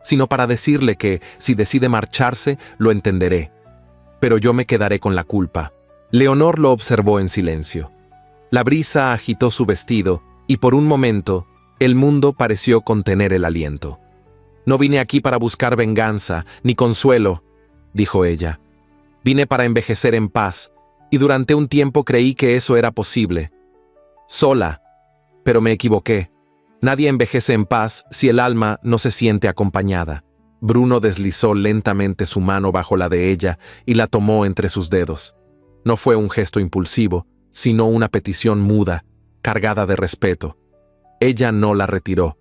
sino para decirle que, si decide marcharse, lo entenderé. Pero yo me quedaré con la culpa». Leonor lo observó en silencio. La brisa agitó su vestido, y por un momento, el mundo pareció contener el aliento. «No vine aquí para buscar venganza, ni consuelo», dijo ella. «Vine para envejecer en paz, y durante un tiempo creí que eso era posible. Sola, pero me equivoqué. Nadie envejece en paz si el alma no se siente acompañada». Bruno deslizó lentamente su mano bajo la de ella y la tomó entre sus dedos. No fue un gesto impulsivo, sino una petición muda, cargada de respeto. Ella no la retiró.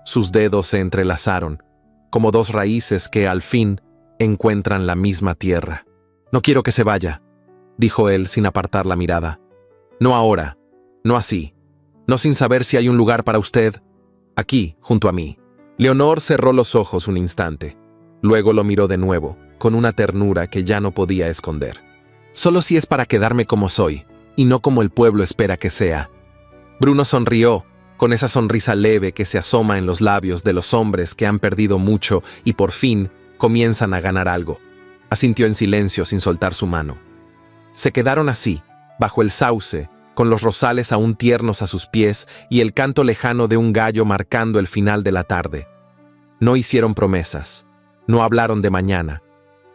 Sus dedos se entrelazaron, como dos raíces que, al fin, encuentran la misma tierra. «No quiero que se vaya», dijo él sin apartar la mirada. «No ahora, no así, no sin saber si hay un lugar para usted, aquí, junto a mí». Leonor cerró los ojos un instante. Luego lo miró de nuevo, con una ternura que ya no podía esconder. «Solo si es para quedarme como soy, y no como el pueblo espera que sea». Bruno sonrió, con esa sonrisa leve que se asoma en los labios de los hombres que han perdido mucho y por fin comienzan a ganar algo. Asintió en silencio sin soltar su mano. Se quedaron así, bajo el sauce, con los rosales aún tiernos a sus pies y el canto lejano de un gallo marcando el final de la tarde. No hicieron promesas, no hablaron de mañana,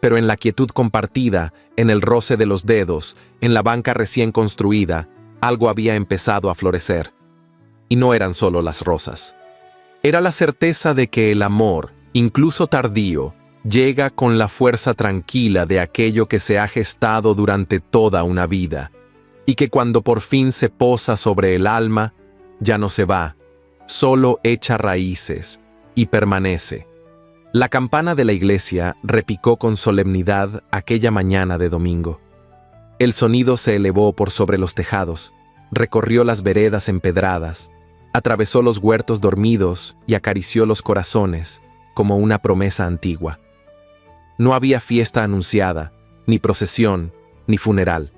pero en la quietud compartida, en el roce de los dedos, en la banca recién construida, algo había empezado a florecer. Y no eran solo las rosas. Era la certeza de que el amor, incluso tardío, llega con la fuerza tranquila de aquello que se ha gestado durante toda una vida, y que cuando por fin se posa sobre el alma, ya no se va, solo echa raíces y permanece. La campana de la iglesia repicó con solemnidad aquella mañana de domingo. El sonido se elevó por sobre los tejados, recorrió las veredas empedradas, atravesó los huertos dormidos y acarició los corazones como una promesa antigua. No había fiesta anunciada, ni procesión, ni funeral.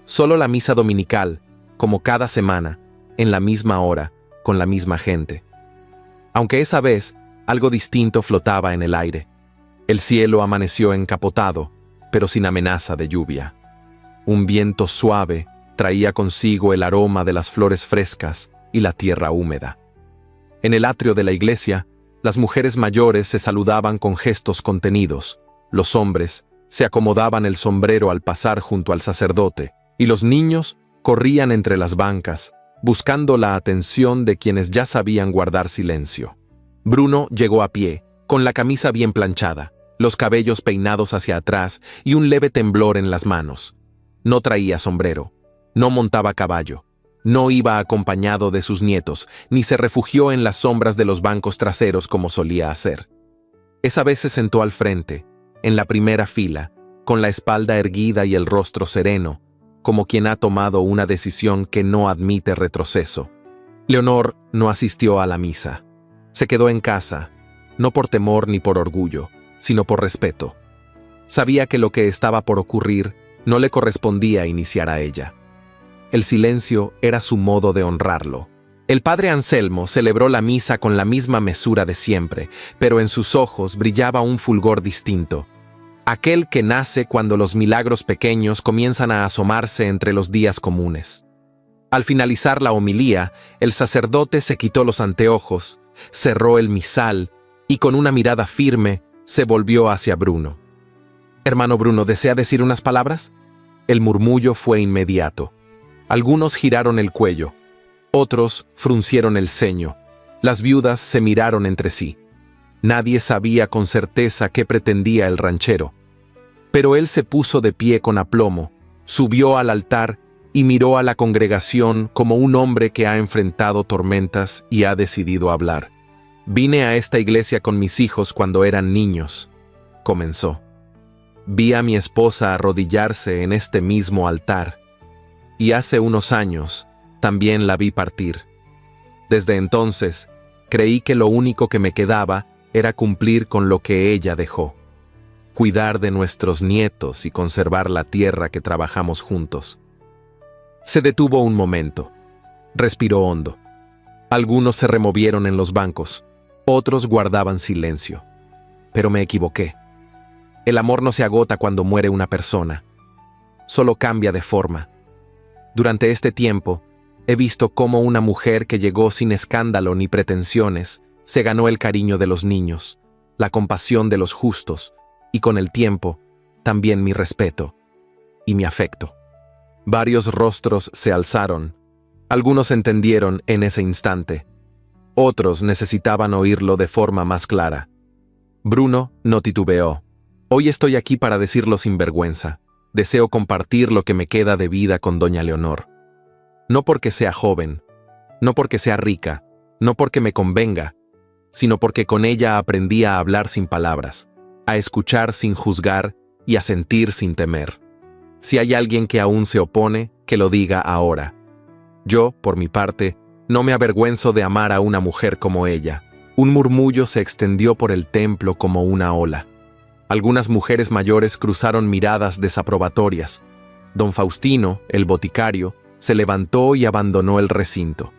Solo la misa dominical, como cada semana, en la misma hora, con la misma gente. Aunque esa vez, algo distinto flotaba en el aire. El cielo amaneció encapotado, pero sin amenaza de lluvia. Un viento suave traía consigo el aroma de las flores frescas y la tierra húmeda. En el atrio de la iglesia, las mujeres mayores se saludaban con gestos contenidos, los hombres se acomodaban el sombrero al pasar junto al sacerdote, y los niños corrían entre las bancas, buscando la atención de quienes ya sabían guardar silencio. Bruno llegó a pie, con la camisa bien planchada, los cabellos peinados hacia atrás y un leve temblor en las manos. No traía sombrero, no montaba caballo, no iba acompañado de sus nietos, ni se refugió en las sombras de los bancos traseros como solía hacer. Esa vez se sentó al frente, en la primera fila, con la espalda erguida y el rostro sereno, como quien ha tomado una decisión que no admite retroceso. Leonor no asistió a la misa. Se quedó en casa, no por temor ni por orgullo, sino por respeto. Sabía que lo que estaba por ocurrir no le correspondía iniciar a ella. El silencio era su modo de honrarlo. El padre Anselmo celebró la misa con la misma mesura de siempre, pero en sus ojos brillaba un fulgor distinto. Aquel que nace cuando los milagros pequeños comienzan a asomarse entre los días comunes. Al finalizar la homilía, el sacerdote se quitó los anteojos, cerró el misal y con una mirada firme se volvió hacia Bruno. «Hermano Bruno, ¿desea decir unas palabras?» El murmullo fue inmediato. Algunos giraron el cuello, otros fruncieron el ceño. Las viudas se miraron entre sí. Nadie sabía con certeza qué pretendía el ranchero. Pero él se puso de pie con aplomo, subió al altar y miró a la congregación como un hombre que ha enfrentado tormentas y ha decidido hablar. «Vine a esta iglesia con mis hijos cuando eran niños», comenzó. «Vi a mi esposa arrodillarse en este mismo altar, y hace unos años también la vi partir. Desde entonces, creí que lo único que me quedaba era cumplir con lo que ella dejó, cuidar de nuestros nietos y conservar la tierra que trabajamos juntos». Se detuvo un momento, respiró hondo. Algunos se removieron en los bancos, otros guardaban silencio. Pero me equivoqué. El amor no se agota cuando muere una persona, solo cambia de forma. Durante este tiempo, he visto cómo una mujer que llegó sin escándalo ni pretensiones se ganó el cariño de los niños, la compasión de los justos y con el tiempo, también mi respeto y mi afecto. Varios rostros se alzaron. Algunos entendieron en ese instante. Otros necesitaban oírlo de forma más clara. Bruno no titubeó. «Hoy estoy aquí para decirlo sin vergüenza. Deseo compartir lo que me queda de vida con doña Leonor. No porque sea joven, no porque sea rica, no porque me convenga, sino porque con ella aprendí a hablar sin palabras, a escuchar sin juzgar y a sentir sin temer. Si hay alguien que aún se opone, que lo diga ahora. Yo, por mi parte, no me avergüenzo de amar a una mujer como ella». Un murmullo se extendió por el templo como una ola. Algunas mujeres mayores cruzaron miradas desaprobatorias. Don Faustino, el boticario, se levantó y abandonó el recinto.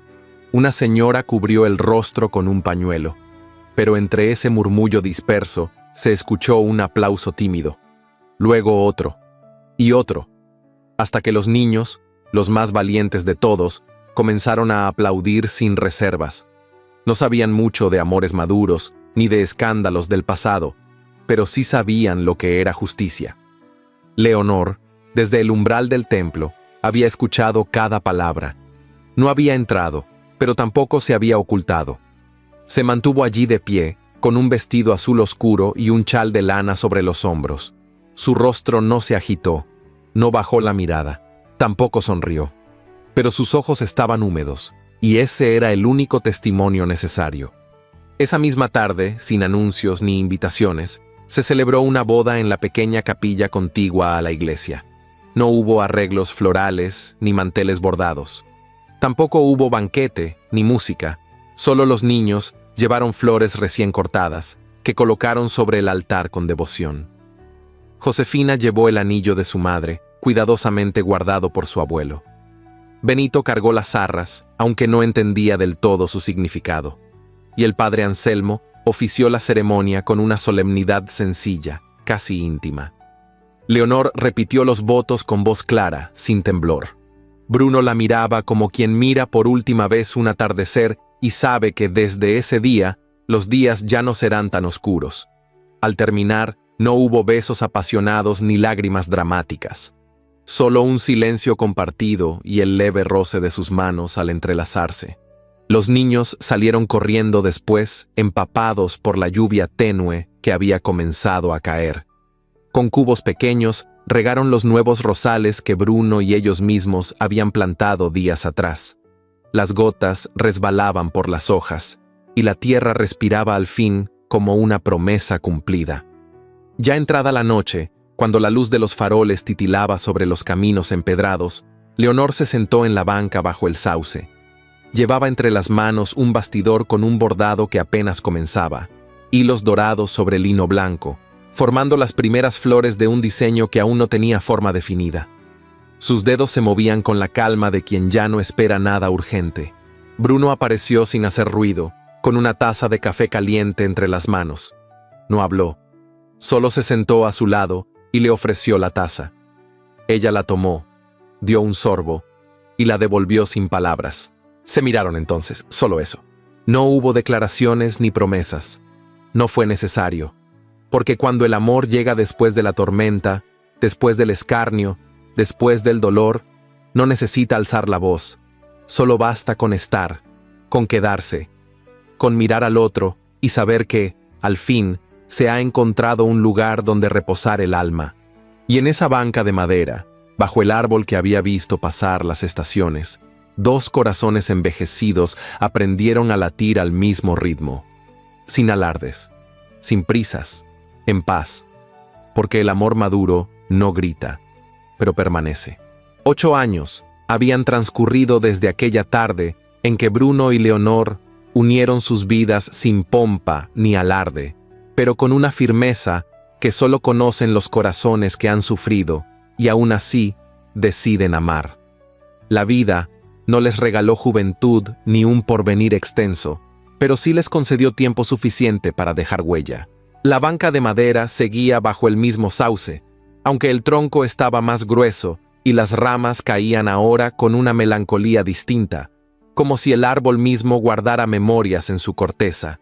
Una señora cubrió el rostro con un pañuelo, pero entre ese murmullo disperso se escuchó un aplauso tímido. Luego otro, y otro, hasta que los niños, los más valientes de todos, comenzaron a aplaudir sin reservas. No sabían mucho de amores maduros, ni de escándalos del pasado, pero sí sabían lo que era justicia. Leonor, desde el umbral del templo, había escuchado cada palabra. No había entrado, pero tampoco se había ocultado. Se mantuvo allí de pie, con un vestido azul oscuro y un chal de lana sobre los hombros. Su rostro no se agitó, no bajó la mirada, tampoco sonrió. Pero sus ojos estaban húmedos, y ese era el único testimonio necesario. Esa misma tarde, sin anuncios ni invitaciones, se celebró una boda en la pequeña capilla contigua a la iglesia. No hubo arreglos florales ni manteles bordados. Tampoco hubo banquete ni música. Solo los niños llevaron flores recién cortadas, que colocaron sobre el altar con devoción. Josefina llevó el anillo de su madre, cuidadosamente guardado por su abuelo. Benito cargó las arras, aunque no entendía del todo su significado. Y el padre Anselmo ofició la ceremonia con una solemnidad sencilla, casi íntima. Leonor repitió los votos con voz clara, sin temblor. Bruno la miraba como quien mira por última vez un atardecer y sabe que desde ese día los días ya no serán tan oscuros. Al terminar, no hubo besos apasionados ni lágrimas dramáticas. Solo un silencio compartido y el leve roce de sus manos al entrelazarse. Los niños salieron corriendo después, empapados por la lluvia tenue que había comenzado a caer. Con cubos pequeños, regaron los nuevos rosales que Bruno y ellos mismos habían plantado días atrás. Las gotas resbalaban por las hojas, y la tierra respiraba al fin como una promesa cumplida. Ya entrada la noche, cuando la luz de los faroles titilaba sobre los caminos empedrados, Leonor se sentó en la banca bajo el sauce. Llevaba entre las manos un bastidor con un bordado que apenas comenzaba, hilos dorados sobre lino blanco, formando las primeras flores de un diseño que aún no tenía forma definida. Sus dedos se movían con la calma de quien ya no espera nada urgente. Bruno apareció sin hacer ruido, con una taza de café caliente entre las manos. No habló. Solo se sentó a su lado y le ofreció la taza. Ella la tomó, dio un sorbo y la devolvió sin palabras. Se miraron entonces, solo eso. No hubo declaraciones ni promesas. No fue necesario. Porque cuando el amor llega después de la tormenta, después del escarnio, después del dolor, no necesita alzar la voz. Solo basta con estar, con quedarse, con mirar al otro y saber que, al fin, se ha encontrado un lugar donde reposar el alma. Y en esa banca de madera, bajo el árbol que había visto pasar las estaciones, dos corazones envejecidos aprendieron a latir al mismo ritmo, sin alardes, sin prisas, en paz, porque el amor maduro no grita, pero permanece. 8 años habían transcurrido desde aquella tarde en que Bruno y Leonor unieron sus vidas sin pompa ni alarde, pero con una firmeza que solo conocen los corazones que han sufrido y aún así deciden amar. La vida no les regaló juventud ni un porvenir extenso, pero sí les concedió tiempo suficiente para dejar huella. La banca de madera seguía bajo el mismo sauce, aunque el tronco estaba más grueso y las ramas caían ahora con una melancolía distinta, como si el árbol mismo guardara memorias en su corteza.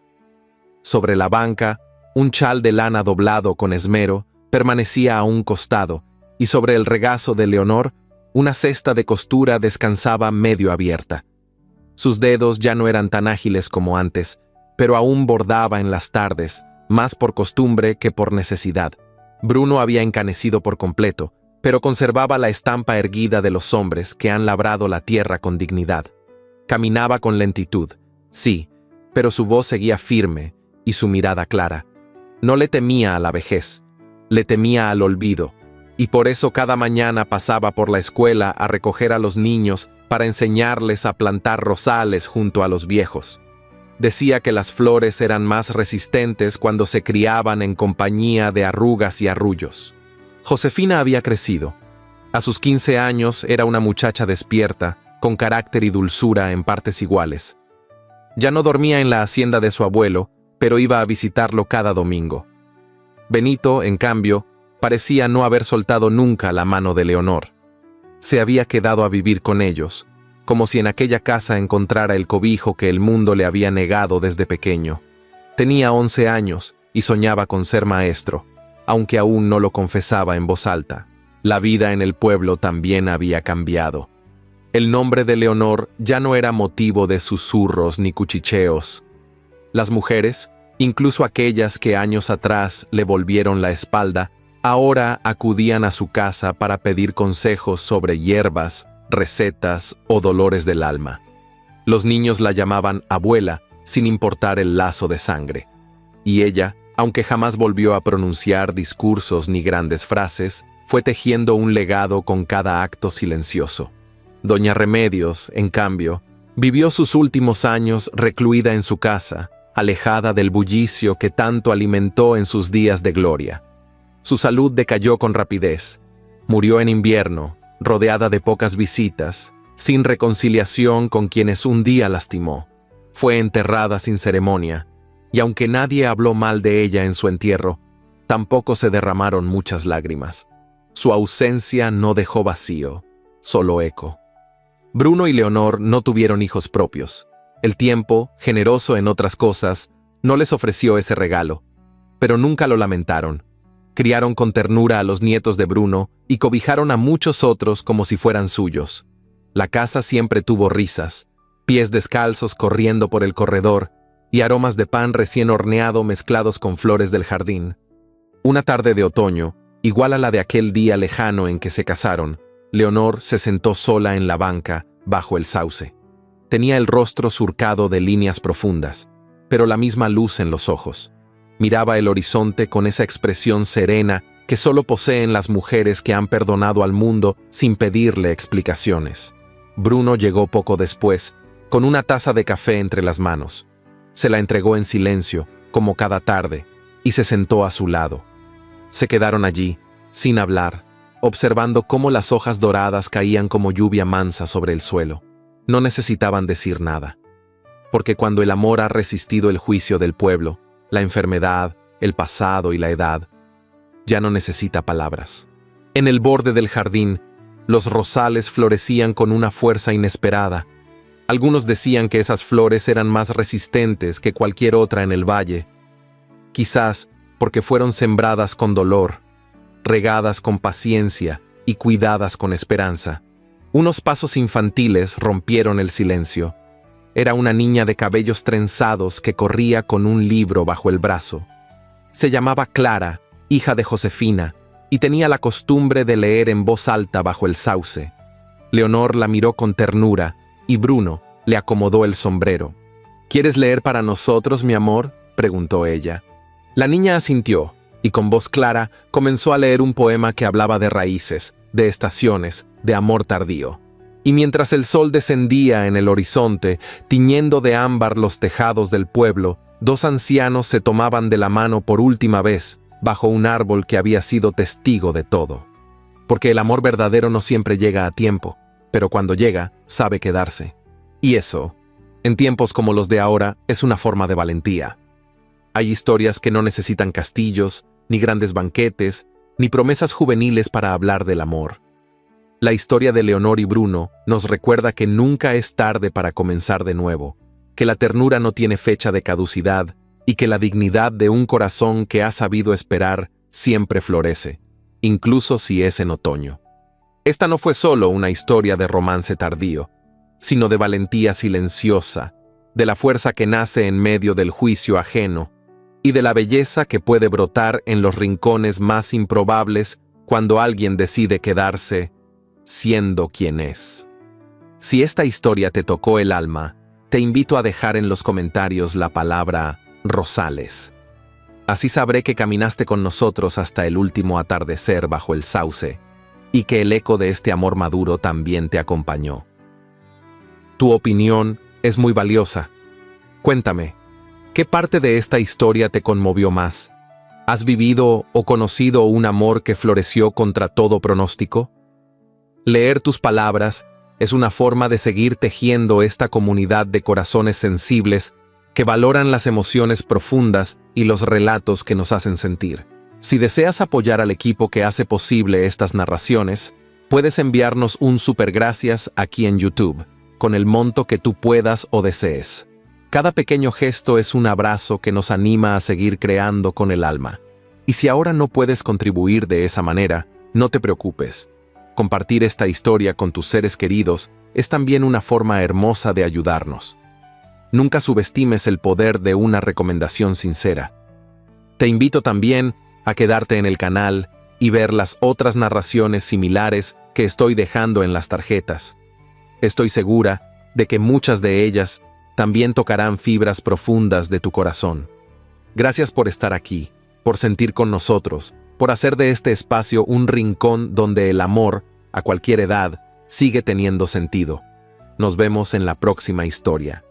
Sobre la banca, un chal de lana doblado con esmero permanecía a un costado, y sobre el regazo de Leonor, una cesta de costura descansaba medio abierta. Sus dedos ya no eran tan ágiles como antes, pero aún bordaba en las tardes, más por costumbre que por necesidad. Bruno había encanecido por completo, pero conservaba la estampa erguida de los hombres que han labrado la tierra con dignidad. Caminaba con lentitud, sí, pero su voz seguía firme y su mirada clara. No le temía a la vejez, le temía al olvido, y por eso cada mañana pasaba por la escuela a recoger a los niños para enseñarles a plantar rosales junto a los viejos. Decía que las flores eran más resistentes cuando se criaban en compañía de arrugas y arrullos. Josefina había crecido. A sus 15 años era una muchacha despierta, con carácter y dulzura en partes iguales. Ya no dormía en la hacienda de su abuelo, pero iba a visitarlo cada domingo. Benito, en cambio, parecía no haber soltado nunca la mano de Leonor. Se había quedado a vivir con ellos, como si en aquella casa encontrara el cobijo que el mundo le había negado desde pequeño. Tenía 11 años y soñaba con ser maestro, aunque aún no lo confesaba en voz alta. La vida en el pueblo también había cambiado. El nombre de Leonor ya no era motivo de susurros ni cuchicheos. Las mujeres, incluso aquellas que años atrás le volvieron la espalda, ahora acudían a su casa para pedir consejos sobre hierbas, recetas o dolores del alma. Los niños la llamaban abuela, sin importar el lazo de sangre. Y ella, aunque jamás volvió a pronunciar discursos ni grandes frases, fue tejiendo un legado con cada acto silencioso. Doña Remedios, en cambio, vivió sus últimos años recluida en su casa, alejada del bullicio que tanto alimentó en sus días de gloria. Su salud decayó con rapidez. Murió en invierno, rodeada de pocas visitas, sin reconciliación con quienes un día lastimó. Fue enterrada sin ceremonia, y aunque nadie habló mal de ella en su entierro, tampoco se derramaron muchas lágrimas. Su ausencia no dejó vacío, solo eco. Bruno y Leonor no tuvieron hijos propios. El tiempo, generoso en otras cosas, no les ofreció ese regalo, pero nunca lo lamentaron. Criaron con ternura a los nietos de Bruno y cobijaron a muchos otros como si fueran suyos. La casa siempre tuvo risas, pies descalzos corriendo por el corredor y aromas de pan recién horneado mezclados con flores del jardín. Una tarde de otoño, igual a la de aquel día lejano en que se casaron, Leonor se sentó sola en la banca, bajo el sauce. Tenía el rostro surcado de líneas profundas, pero la misma luz en los ojos. Miraba el horizonte con esa expresión serena que solo poseen las mujeres que han perdonado al mundo sin pedirle explicaciones. Bruno llegó poco después, con una taza de café entre las manos. Se la entregó en silencio, como cada tarde, y se sentó a su lado. Se quedaron allí, sin hablar, observando cómo las hojas doradas caían como lluvia mansa sobre el suelo. No necesitaban decir nada, porque cuando el amor ha resistido el juicio del pueblo, la enfermedad, el pasado y la edad, ya no necesita palabras. En el borde del jardín, los rosales florecían con una fuerza inesperada. Algunos decían que esas flores eran más resistentes que cualquier otra en el valle, quizás porque fueron sembradas con dolor, regadas con paciencia y cuidadas con esperanza. Unos pasos infantiles rompieron el silencio. Era una niña de cabellos trenzados que corría con un libro bajo el brazo. Se llamaba Clara, hija de Josefina, y tenía la costumbre de leer en voz alta bajo el sauce. Leonor la miró con ternura, y Bruno le acomodó el sombrero. «¿Quieres leer para nosotros, mi amor?», preguntó ella. La niña asintió, y con voz clara comenzó a leer un poema que hablaba de raíces, de estaciones, de amor tardío. Y mientras el sol descendía en el horizonte, tiñendo de ámbar los tejados del pueblo, dos ancianos se tomaban de la mano por última vez, bajo un árbol que había sido testigo de todo. Porque el amor verdadero no siempre llega a tiempo, pero cuando llega, sabe quedarse. Y eso, en tiempos como los de ahora, es una forma de valentía. Hay historias que no necesitan castillos, ni grandes banquetes, ni promesas juveniles para hablar del amor. La historia de Leonor y Bruno nos recuerda que nunca es tarde para comenzar de nuevo, que la ternura no tiene fecha de caducidad y que la dignidad de un corazón que ha sabido esperar siempre florece, incluso si es en otoño. Esta no fue solo una historia de romance tardío, sino de valentía silenciosa, de la fuerza que nace en medio del juicio ajeno, y de la belleza que puede brotar en los rincones más improbables cuando alguien decide quedarse siendo quien es. Si esta historia te tocó el alma, te invito a dejar en los comentarios la palabra Rosales. Así sabré que caminaste con nosotros hasta el último atardecer bajo el sauce, y que el eco de este amor maduro también te acompañó. Tu opinión es muy valiosa. Cuéntame, ¿qué parte de esta historia te conmovió más? ¿Has vivido o conocido un amor que floreció contra todo pronóstico? Leer tus palabras es una forma de seguir tejiendo esta comunidad de corazones sensibles que valoran las emociones profundas y los relatos que nos hacen sentir. Si deseas apoyar al equipo que hace posible estas narraciones, puedes enviarnos un supergracias aquí en YouTube, con el monto que tú puedas o desees. Cada pequeño gesto es un abrazo que nos anima a seguir creando con el alma. Y si ahora no puedes contribuir de esa manera, no te preocupes. Compartir esta historia con tus seres queridos es también una forma hermosa de ayudarnos. Nunca subestimes el poder de una recomendación sincera. Te invito también a quedarte en el canal y ver las otras narraciones similares que estoy dejando en las tarjetas. Estoy segura de que muchas de ellas también tocarán fibras profundas de tu corazón. Gracias por estar aquí, por sentir con nosotros, por hacer de este espacio un rincón donde el amor, a cualquier edad, sigue teniendo sentido. Nos vemos en la próxima historia.